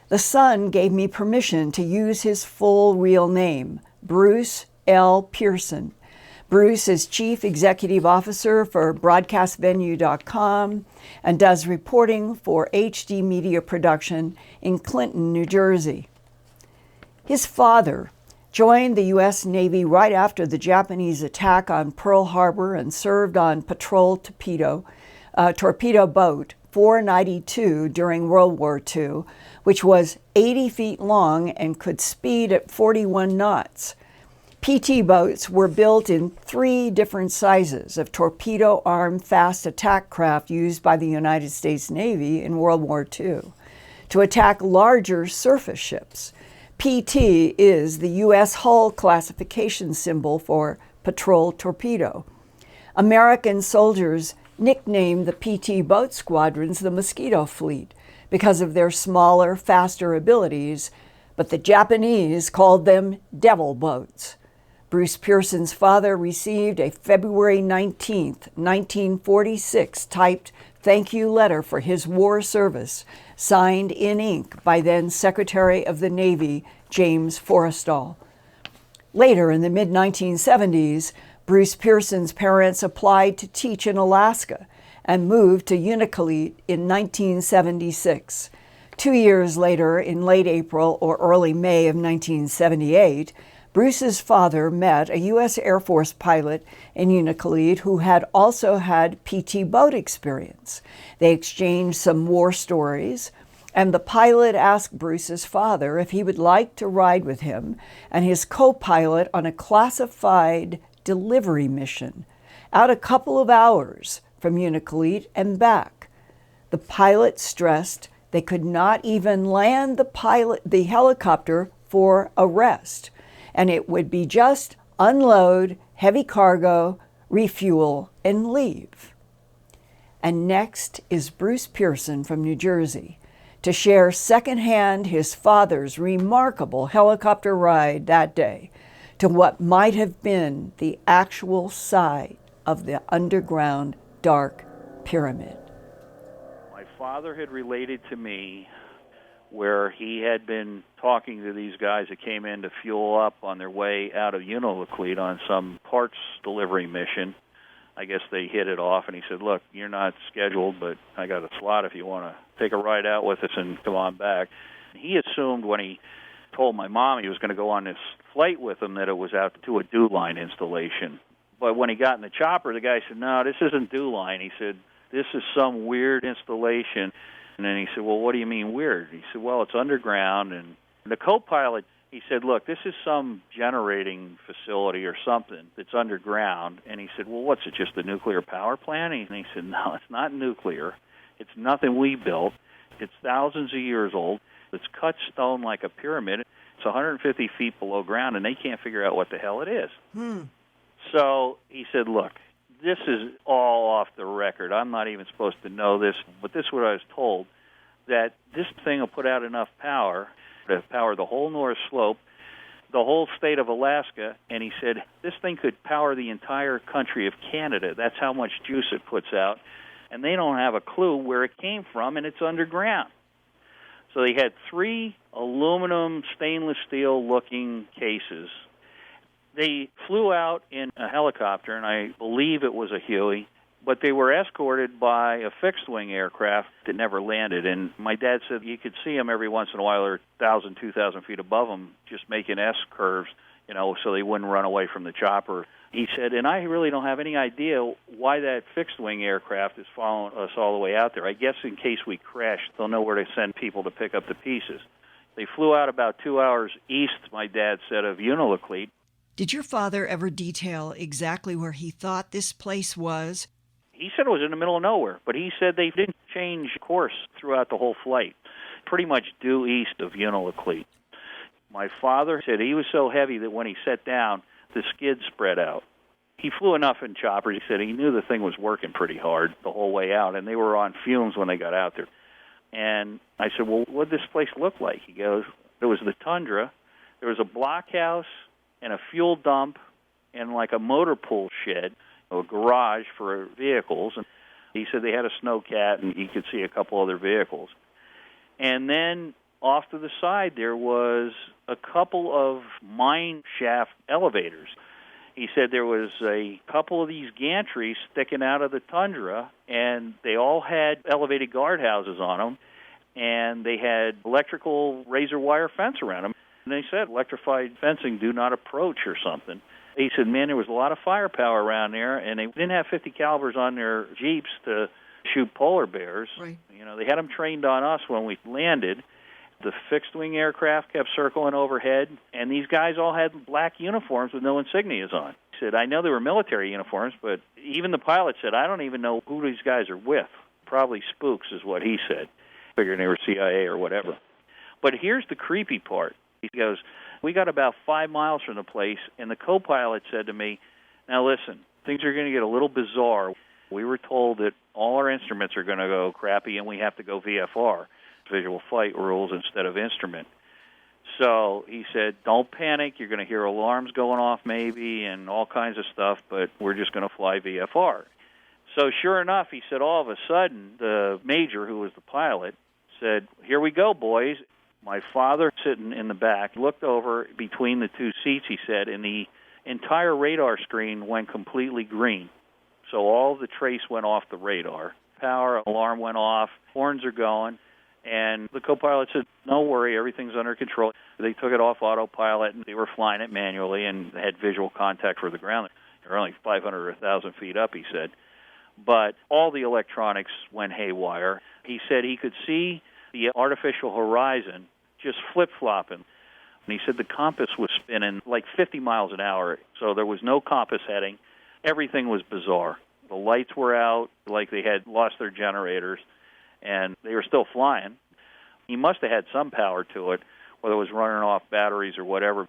The son gave me permission to use his full real name, Bruce L. Pearson. Bruce is Chief Executive Officer for BroadcastVenue.com and does reporting for HD Media Production in Clinton, New Jersey. His father joined the U.S. Navy right after the Japanese attack on Pearl Harbor and served on patrol torpedo boat 492 during World War II, which was 80 feet long and could speed at 41 knots. PT boats were built in 3 different sizes of torpedo-armed fast attack craft used by the United States Navy in World War II to attack larger surface ships. PT is the U.S. hull classification symbol for patrol torpedo. American soldiers nicknamed the PT boat squadrons the Mosquito Fleet because of their smaller, faster abilities, but the Japanese called them Devil boats. Bruce Pearson's father received a February 19, 1946 typed thank you letter for his war service, signed in ink by then Secretary of the Navy James Forrestal. Later, in the mid-1970s, Bruce Pearson's parents applied to teach in Alaska and moved to Unalakleet in 1976. 2 years later, in late April or early May of 1978, Bruce's father met a U.S. Air Force pilot in Unalakleet who had also had PT boat experience. They exchanged some war stories, and the pilot asked Bruce's father if he would like to ride with him and his co-pilot on a classified delivery mission out a couple of hours from Unalakleet and back. The pilot stressed they could not even land the helicopter for a rest, and it would be just unload, heavy cargo, refuel, and leave. And next is Bruce Pearson from New Jersey to share secondhand his father's remarkable helicopter ride that day to what might have been the actual site of the underground dark pyramid. My father had related to me where he had been talking to these guys that came in to fuel up on their way out of Unalakleet on some parts delivery mission. I guess they hit it off, and he said, look, you're not scheduled, but I got a slot if you want to take a ride out with us and come on back. He assumed when he told my mom he was going to go on this flight with him that it was out to a dew line installation. But when he got in the chopper, the guy said, no, this isn't dew line. He said, this is some weird installation. And then he said, well, what do you mean weird? He said, well, it's underground. And the co-pilot, he said, look, this is some generating facility or something that's underground. And he said, well, what's it, just a nuclear power plant? And he said, no, it's not nuclear. It's nothing we built. It's thousands of years old. It's cut stone like a pyramid. It's 150 feet below ground, and they can't figure out what the hell it is. Hmm. So he said, look, this is all off the record. I'm not even supposed to know this, but this is what I was told, that this thing will put out enough power to power the whole North Slope, the whole state of Alaska, and he said this thing could power the entire country of Canada. That's how much juice it puts out, and they don't have a clue where it came from, and it's underground. So they had 3 aluminum stainless steel-looking cases. They flew out in a helicopter, and I believe it was a Huey, but they were escorted by a fixed-wing aircraft that never landed. And my dad said you could see them every once in a while. They're 1,000, 2,000 feet above them, just making S-curves, so they wouldn't run away from the chopper. He said, and I really don't have any idea why that fixed-wing aircraft is following us all the way out there. I guess in case we crash, they'll know where to send people to pick up the pieces. They flew out about 2 hours east, my dad said, of Unalakleet. Did your father ever detail exactly where he thought this place was? He said it was in the middle of nowhere, but he said they didn't change course throughout the whole flight, pretty much due east of Unalakleet. My father said he was so heavy that when he sat down, the skids spread out. He flew enough in choppers. He said he knew the thing was working pretty hard the whole way out, and they were on fumes when they got out there. And I said, well, what did this place look like? He goes, there was the tundra, there was a blockhouse and a fuel dump and like a motor pool shed, a garage for vehicles. And he said they had a snowcat, and he could see a couple other vehicles. And then off to the side, there was a couple of mine shaft elevators. He said there was a couple of these gantries sticking out of the tundra, and they all had elevated guardhouses on them, and they had electrical razor wire fence around them. And they said electrified fencing, do not approach or something. He said, man, there was a lot of firepower around there, and they didn't have 50 calibers on their Jeeps to shoot polar bears. Right. They had them trained on us when we landed. The fixed-wing aircraft kept circling overhead, and these guys all had black uniforms with no insignias on. He said, I know they were military uniforms, but even the pilot said, I don't even know who these guys are with. Probably spooks is what he said, figuring they were CIA or whatever. But here's the creepy part. He goes, we got about 5 miles from the place, and the co-pilot said to me, now listen, things are going to get a little bizarre. We were told that all our instruments are going to go crappy, and we have to go VFR, visual flight rules, instead of instrument. So he said, don't panic. You're going to hear alarms going off maybe and all kinds of stuff, but we're just going to fly VFR. So sure enough, he said, all of a sudden, the major, who was the pilot, said, here we go, boys. My father, sitting in the back, looked over between the 2 seats, he said, and the entire radar screen went completely green. So all the trace went off the radar. Power alarm went off, horns are going. And the co-pilot said, no worry, everything's under control. They took it off autopilot, and they were flying it manually and had visual contact for the ground. They were only 500 or 1,000 feet up, he said. But all the electronics went haywire. He said he could see the artificial horizon just flip-flopping. And he said the compass was spinning like 50 miles an hour, so there was no compass heading. Everything was bizarre. The lights were out, like they had lost their generators, and they were still flying. He must have had some power to it, whether it was running off batteries or whatever.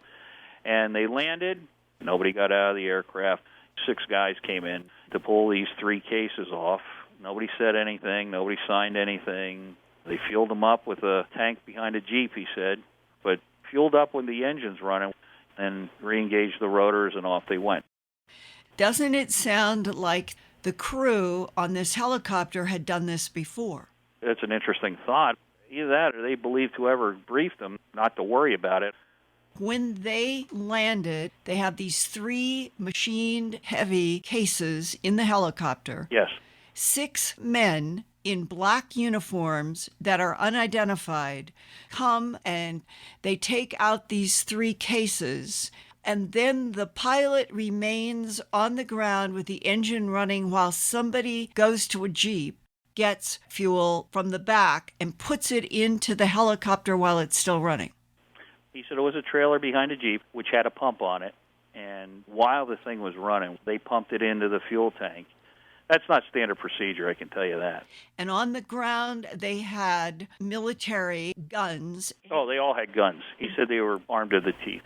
And they landed. Nobody got out of the aircraft. 6 guys came in to pull these 3 cases off. Nobody said anything. Nobody signed anything. They fueled them up with a tank behind a Jeep, he said, but fueled up when the engine's running and re-engaged the rotors, and off they went. Doesn't it sound like the crew on this helicopter had done this before? It's an interesting thought. Either that or they believed whoever briefed them not to worry about it. When they landed, they have these 3 machined heavy cases in the helicopter. Yes. 6 men in black uniforms that are unidentified come and they take out these 3 cases, and then the pilot remains on the ground with the engine running while somebody goes to a Jeep, gets fuel from the back, and puts it into the helicopter while it's still running. He said it was a trailer behind a Jeep which had a pump on it, and while the thing was running, they pumped it into the fuel tank. That's not standard procedure, I can tell you that. And on the ground, they had military guns. Oh, they all had guns. He said they were armed to the teeth.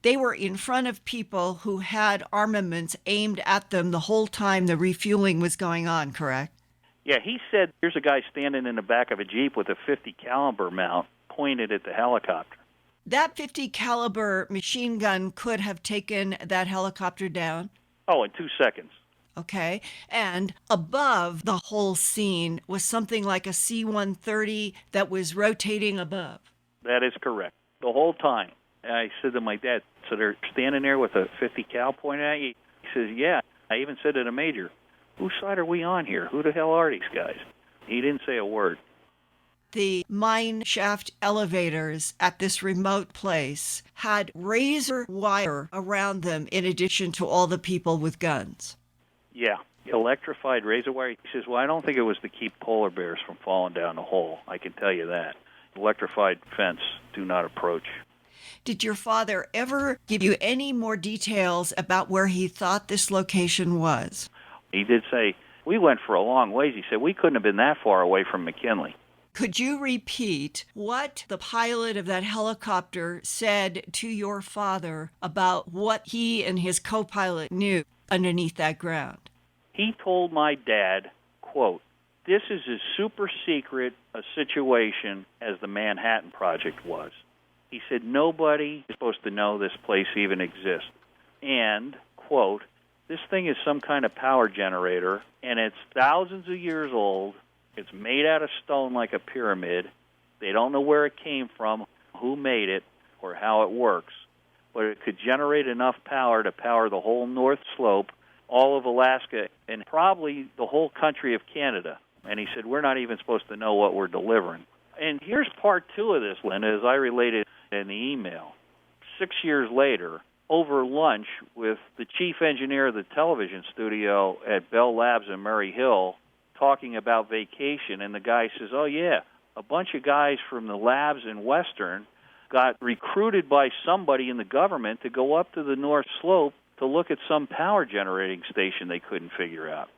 They were in front of people who had armaments aimed at them the whole time the refueling was going on, correct? Yeah, he said here's a guy standing in the back of a Jeep with a .50 caliber mount pointed at the helicopter. That .50 caliber machine gun could have taken that helicopter down. Oh, in 2 seconds. Okay. And above the whole scene was something like a C-130 that was rotating above. That is correct. The whole time. I said to my dad, so they're standing there with a .50 cal pointed at you? He says, yeah. I even said to the major, whose side are we on here? Who the hell are these guys? He didn't say a word. The mine shaft elevators at this remote place had razor wire around them in addition to all the people with guns. Yeah, electrified razor wire. He says, well, I don't think it was to keep polar bears from falling down the hole. I can tell you that. Electrified fence, do not approach. Did your father ever give you any more details about where he thought this location was? He did say, we went for a long ways. He said, we couldn't have been that far away from McKinley. Could you repeat what the pilot of that helicopter said to your father about what he and his co-pilot knew underneath that ground? He told my dad, quote, this is as super secret a situation as the Manhattan Project was. He said, nobody is supposed to know this place even exists. And, quote, this thing is some kind of power generator, and it's thousands of years old. It's made out of stone like a pyramid. They don't know where it came from, who made it, or how it works. But it could generate enough power to power the whole North Slope, all of Alaska, and probably the whole country of Canada. And he said, we're not even supposed to know what we're delivering. And here's part two of this, Linda, as I related in the email. 6 years later, over lunch with the chief engineer of the television studio at Bell Labs in Murray Hill, talking about vacation, and the guy says, oh, yeah, a bunch of guys from the labs in Western got recruited by somebody in the government to go up to the North Slope to look at some power generating station they couldn't figure out.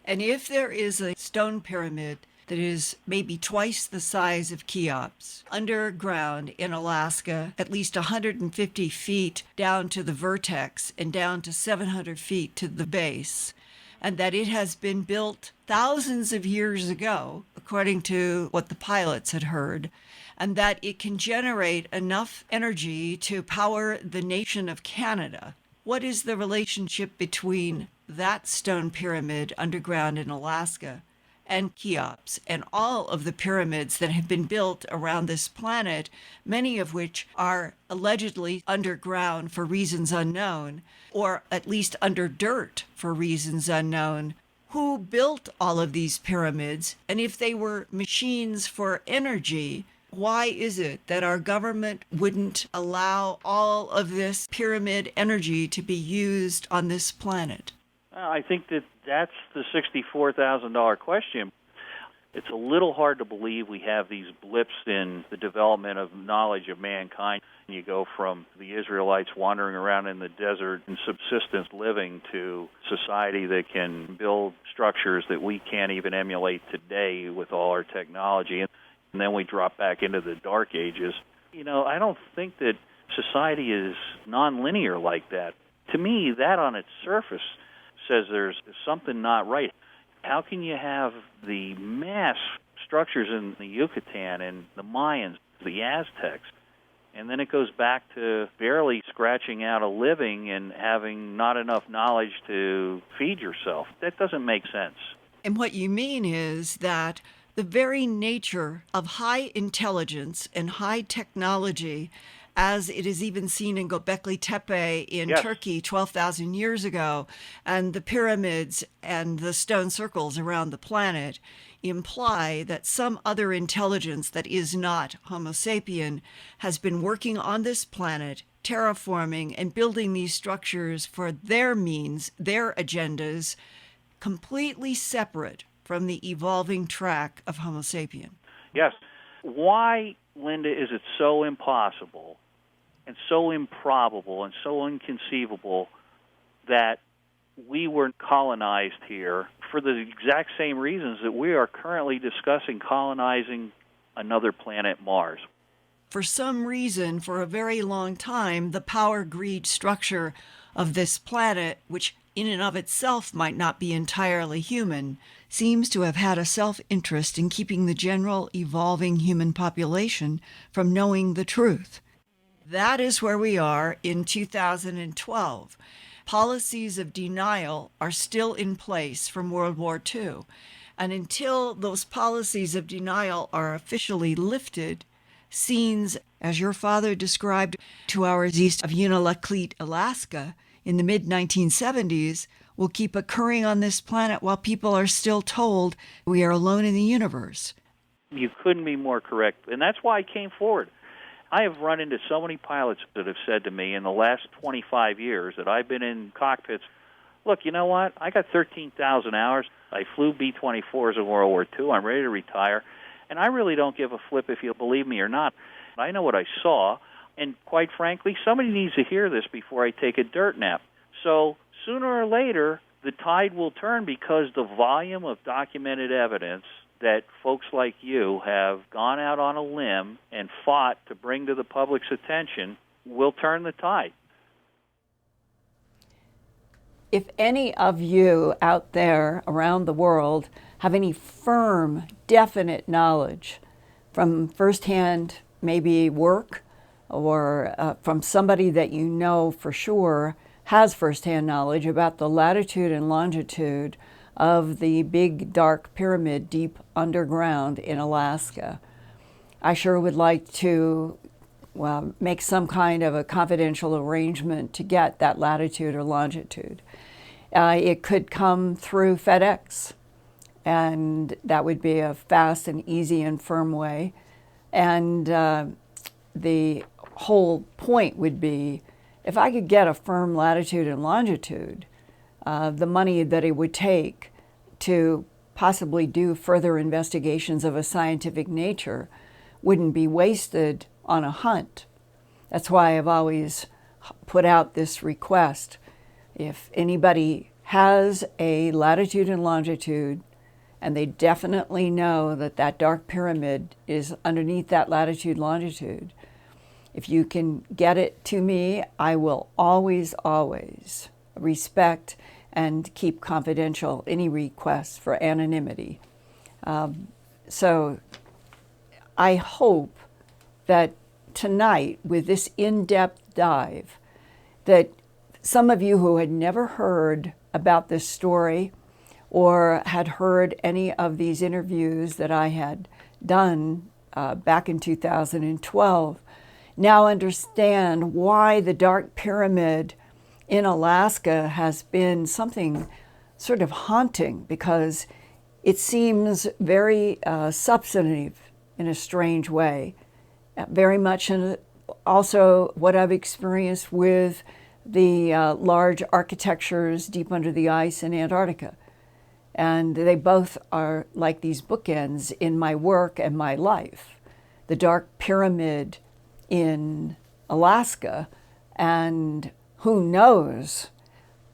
And if there is a stone pyramid that is maybe twice the size of Cheops, underground in Alaska, at least 150 feet down to the vertex and down to 700 feet to the base, and that it has been built thousands of years ago, according to what the pilots had heard, and that it can generate enough energy to power the nation of Canada. What is the relationship between that stone pyramid underground in Alaska and Cheops and all of the pyramids that have been built around this planet, many of which are allegedly underground for reasons unknown, or at least under dirt for reasons unknown? Who built all of these pyramids? And if they were machines for energy, why is it that our government wouldn't allow all of this pyramid energy to be used on this planet? I think that's the $64,000 question. It's a little hard to believe we have these blips in the development of knowledge of mankind. You go from the Israelites wandering around in the desert and subsistence living to society that can build structures that we can't even emulate today with all our technology. And then we drop back into the dark ages. You know, I don't think that society is nonlinear like that. To me, that on its surface says there's something not right. How can you have the mass structures in the Yucatan and the Mayans, the Aztecs, and then it goes back to barely scratching out a living and having not enough knowledge to feed yourself? That doesn't make sense. And what you mean is that the very nature of high intelligence and high technology, as it is even seen in Gobekli Tepe in Turkey 12,000 years ago, and the pyramids and the stone circles around the planet, imply that some other intelligence that is not Homo sapien has been working on this planet, terraforming and building these structures for their means, their agendas, completely separate from the evolving track of Homo sapien. Yes. Why, Linda, is it so impossible and so improbable and so inconceivable that we were colonized here for the exact same reasons that we are currently discussing colonizing another planet, Mars. For some reason, for a very long time, the power-greed structure of this planet, which in and of itself might not be entirely human, seems to have had a self-interest in keeping the general evolving human population from knowing the truth. That is where we are in 2012. Policies of denial are still in place from World War II. And until those policies of denial are officially lifted, scenes, as your father described, 2 hours east of Unalakleet, Alaska, in the mid-1970s, will keep occurring on this planet while people are still told we are alone in the universe. You couldn't be more correct, and that's why I came forward. I have run into so many pilots that have said to me in the last 25 years that I've been in cockpits, look, you know what? I got 13,000 hours. I flew B-24s in World War II. I'm ready to retire, and I really don't give a flip if you believe me or not. I know what I saw, and quite frankly, somebody needs to hear this before I take a dirt nap. So sooner or later, the tide will turn because the volume of documented evidence that folks like you have gone out on a limb and fought to bring to the public's attention will turn the tide. If any of you out there around the world have any firm, definite knowledge from firsthand, maybe work, or from somebody that you know for sure has firsthand knowledge about the latitude and longitude of the big dark pyramid deep underground in Alaska, I sure would like to make some kind of a confidential arrangement to get that latitude or longitude. It could come through FedEx, and that would be a fast and easy and firm way. And the whole point would be, if I could get a firm latitude and longitude, the money that it would take to possibly do further investigations of a scientific nature wouldn't be wasted on a hunt. That's why I've always put out this request. If anybody has a latitude and longitude, and they definitely know that that dark pyramid is underneath that latitude, longitude, if you can get it to me, I will always, always respect and keep confidential any requests for anonymity. So I hope that tonight, with this in-depth dive, that some of you who had never heard about this story or had heard any of these interviews that I had done back in 2012 now understand why the Dark Pyramid in Alaska has been something sort of haunting, because it seems very substantive in a strange way. Very much in also what I've experienced with the large architectures deep under the ice in Antarctica. And they both are like these bookends in my work and my life. The Dark Pyramid in Alaska, and who knows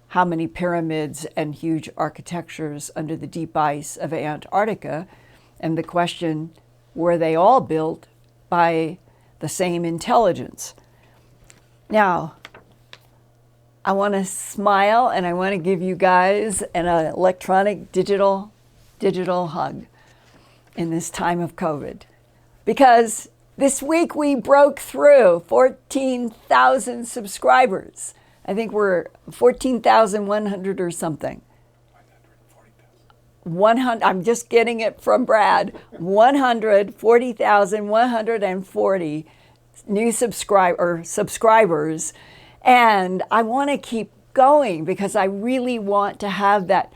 how many pyramids and huge architectures under the deep ice of Antarctica. And the question, were they all built by the same intelligence? Now, I want to smile, and I want to give you guys an electronic digital hug in this time of COVID. Because this week we broke through 14,000 subscribers. I think we're 14,100 or something. 100, I'm just getting it from Brad. 140,140 new subscribers. And I want to keep going because I really want to have that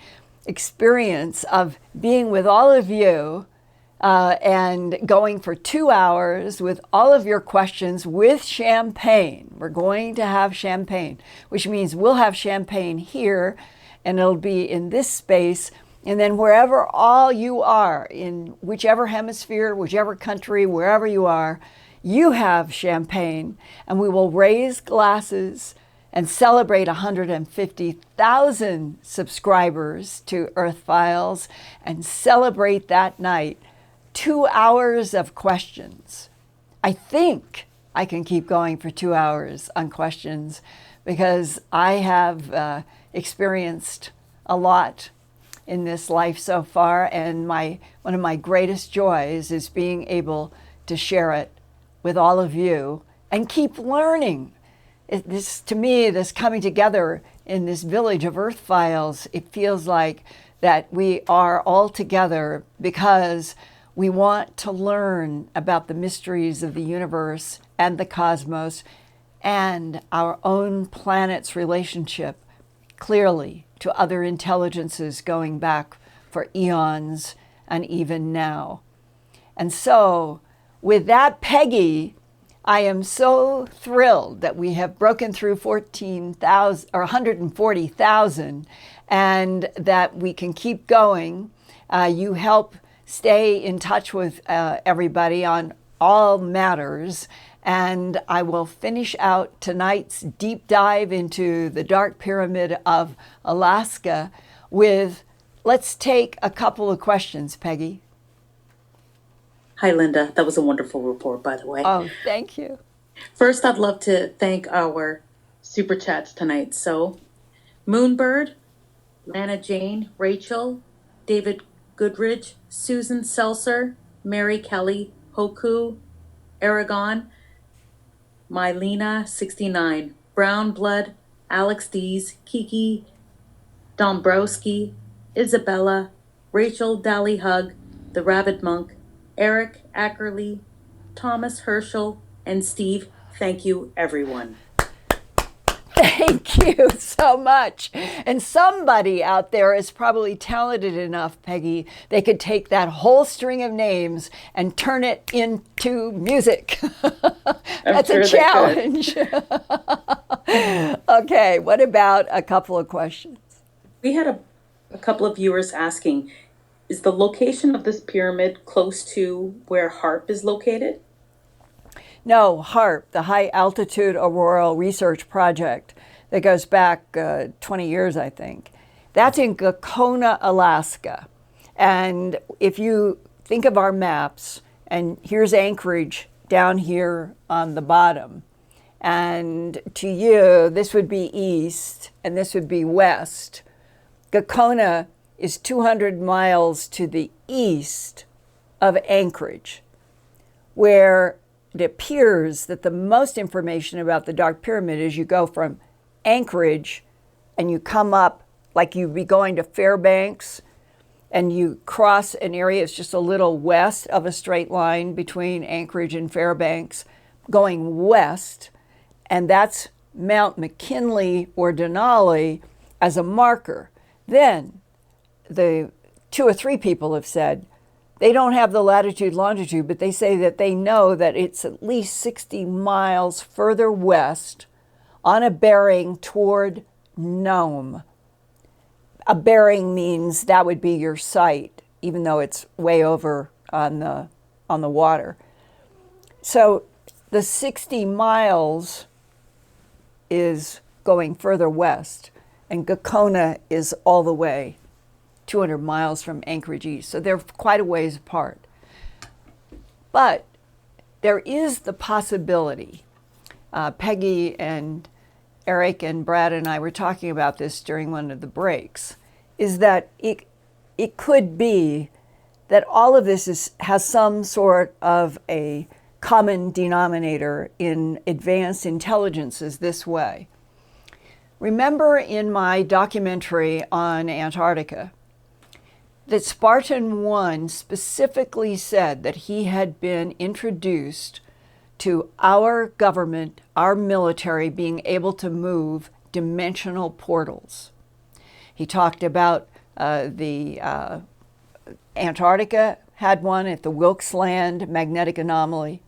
experience of being with all of you and going for 2 hours with all of your questions with champagne. We're going to have champagne, which means we'll have champagne here, and it'll be in this space. And then wherever all you are, in whichever hemisphere, whichever country, wherever you are, you have champagne, and we will raise glasses and celebrate 150,000 subscribers to Earthfiles and celebrate that night 2 hours of questions. I think I can keep going for 2 hours on questions because I have experienced a lot in this life so far, and one of my greatest joys is being able to share it with all of you and keep learning. To me, this coming together in this village of Earthfiles, it feels like that we are all together because we want to learn about the mysteries of the universe and the cosmos and our own planet's relationship clearly to other intelligences going back for eons and even now. And so, with that, Peggy, I am so thrilled that we have broken through 14,000 or 140,000 and that we can keep going. You help stay in touch with everybody on all matters. And I will finish out tonight's deep dive into the Dark Pyramid of Alaska with, let's take a couple of questions, Peggy. Hi, Linda. That was a wonderful report, by the way. Oh, thank you. First, I'd love to thank our super chats tonight. So, Moonbird, Lana Jane, Rachel, David Goodridge, Susan Seltzer, Mary Kelly, Hoku, Aragon, Mylena 69, Brown Blood, Alex Dees, Kiki, Dombrowski, Isabella, Rachel Dally Hug, The Rabbit Monk, Eric Ackerley, Thomas Herschel, and Steve. Thank you, everyone. Thank you so much. And somebody out there is probably talented enough, Peggy, they could take that whole string of names and turn it into music. That's a challenge. Okay, what about a couple of questions? We had a couple of viewers asking, is the location of this pyramid close to where HARP is located? No, HARP, the High Altitude Auroral Research Project, that goes back 20 years, I think. That's in Gakona, Alaska. And if you think of our maps, and here's Anchorage down here on the bottom, and to you, this would be east, and this would be west. Gakona is 200 miles to the east of Anchorage, where it appears that the most information about the Dark Pyramid is you go from Anchorage and you come up like you'd be going to Fairbanks and you cross an area that's just a little west of a straight line between Anchorage and Fairbanks going west, and that's Mount McKinley or Denali as a marker. Then the 2 or 3 people have said they don't have the latitude, longitude, but they say that they know that it's at least 60 miles further west on a bearing toward Nome. A bearing means that would be your site, even though it's way over on the water. So the 60 miles is going further west, and Gakona is all the way 200 miles from Anchorage East. So they're quite a ways apart. But there is the possibility, Peggy and Eric and Brad and I were talking about this during one of the breaks, is that it could be that all of this has some sort of a common denominator in advanced intelligences this way. Remember in my documentary on Antarctica that Spartan 1 specifically said that he had been introduced to our government, our military being able to move dimensional portals. He talked about the Antarctica had one at the Wilkes Land magnetic anomaly.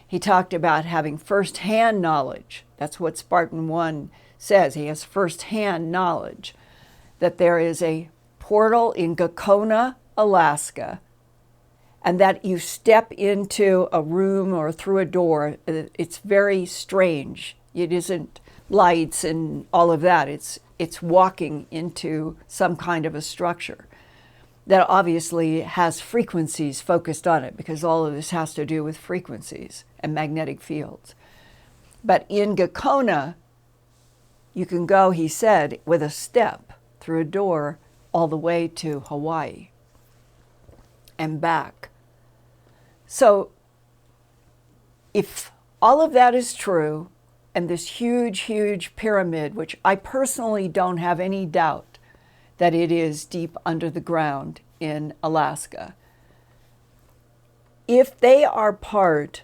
He talked about having first-hand knowledge. That's what Spartan 1 says. He has first-hand knowledge that there is a portal in Gakona, Alaska, and that you step into a room or through a door. It's very strange. It isn't lights and all of that. It's walking into some kind of a structure that obviously has frequencies focused on it, because all of this has to do with frequencies and magnetic fields. But in Gakona, you can go, he said, with a step through a door all the way to Hawaii and back. So if all of that is true, and this huge, huge pyramid, which I personally don't have any doubt that it is deep under the ground in Alaska, if they are part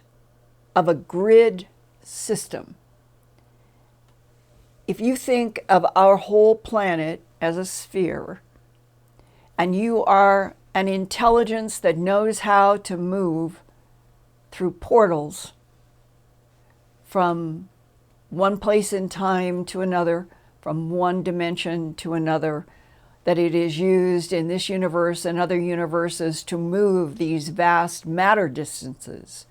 of a grid system, if you think of our whole planet as a sphere, and you are an intelligence that knows how to move through portals from one place in time to another, from one dimension to another, that it is used in this universe and other universes to move these vast matter distances,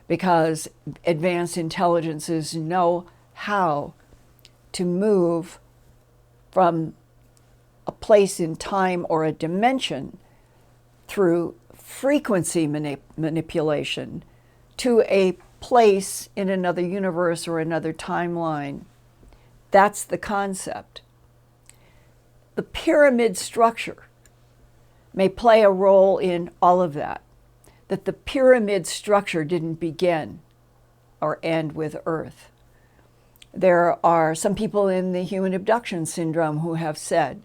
because advanced intelligences know how to move from a place in time or a dimension through frequency manipulation to a place in another universe or another timeline. That's the concept. The pyramid structure may play a role in all of that. That the pyramid structure didn't begin or end with Earth. There are some people in the human abduction syndrome who have said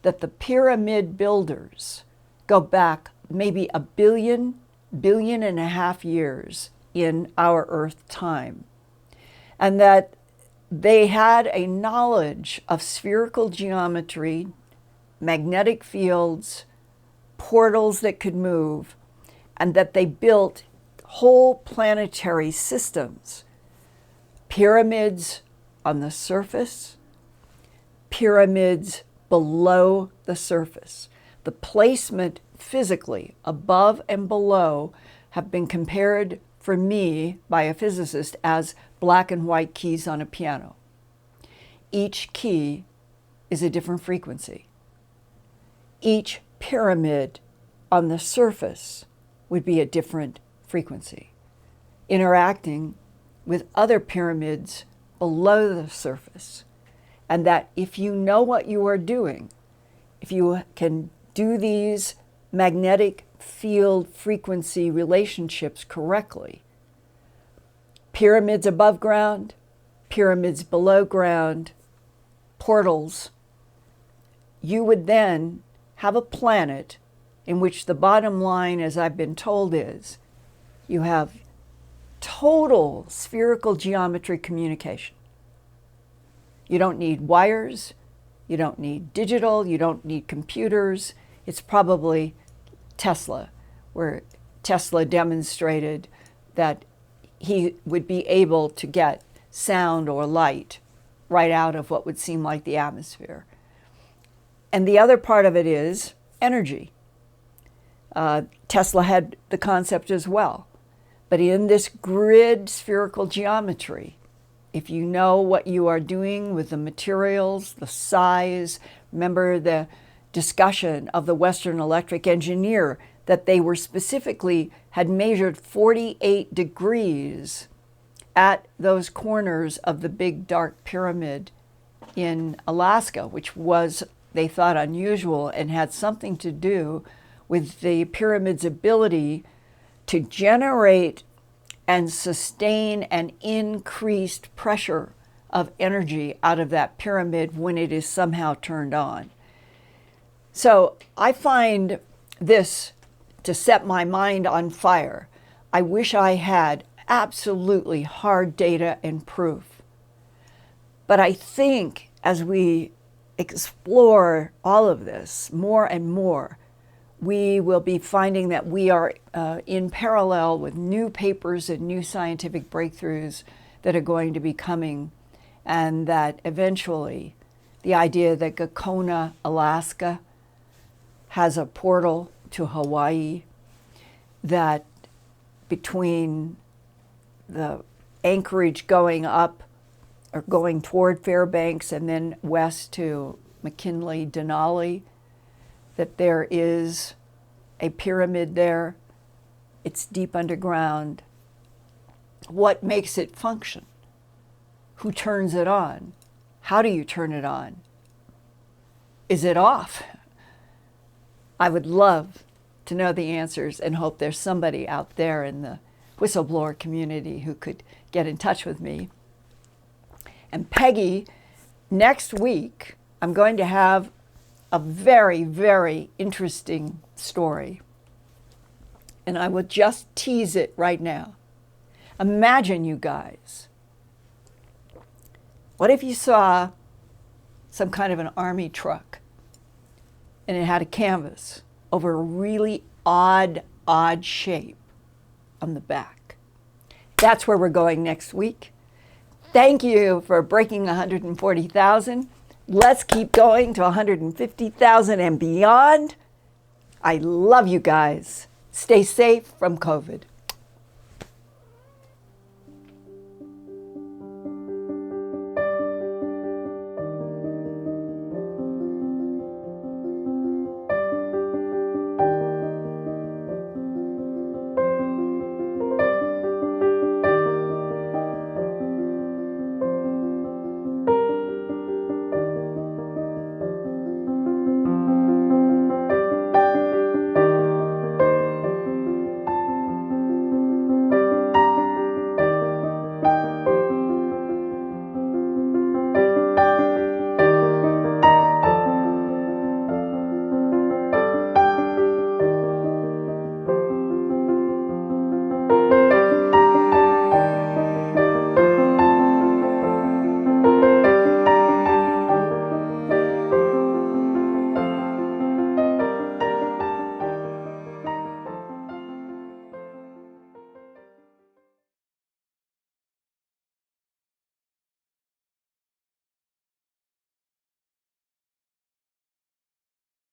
that the pyramid builders go back maybe a billion and a half years in our Earth time, and that they had a knowledge of spherical geometry, magnetic fields, portals that could move, and that they built whole planetary systems, pyramids on the surface, pyramids below the surface. The placement physically above and below have been compared for me by a physicist as black and white keys on a piano. Each key is a different frequency. Each pyramid on the surface would be a different frequency, interacting with other pyramids below the surface. And that if you know what you are doing, if you can do these magnetic field frequency relationships correctly, pyramids above ground, pyramids below ground, portals, you would then have a planet in which the bottom line, as I've been told, is you have total spherical geometry communication. You don't need wires, you don't need digital, you don't need computers. It's probably Tesla, where Tesla demonstrated that he would be able to get sound or light right out of what would seem like the atmosphere. And the other part of it is energy. Tesla had the concept as well. But in this grid spherical geometry, if you know what you are doing with the materials, the size, remember the discussion of the Western electric engineer that they were specifically had measured 48 degrees at those corners of the big dark pyramid in Alaska, which was, they thought, unusual and had something to do with the pyramid's ability to generate and sustain an increased pressure of energy out of that pyramid when it is somehow turned on. So I find this to set my mind on fire. I wish I had absolutely hard data and proof. But I think as we explore all of this more and more, we will be finding that we are in parallel with new papers and new scientific breakthroughs that are going to be coming, and that eventually the idea that Gakona, Alaska, has a portal to Hawaii, that between the Anchorage going up or going toward Fairbanks and then west to McKinley, Denali, that there is a pyramid there. It's deep underground. What makes it function? Who turns it on? How do you turn it on? Is it off? I would love to know the answers and hope there's somebody out there in the whistleblower community who could get in touch with me. And Peggy, next week, I'm going to have a very, very interesting story. And I will just tease it right now. Imagine, you guys, what if you saw some kind of an army truck and it had a canvas over a really odd shape on the back? That's where we're going next week. Thank you for breaking 140,000. Let's keep going to 150,000 and beyond. I love you guys. Stay safe from COVID.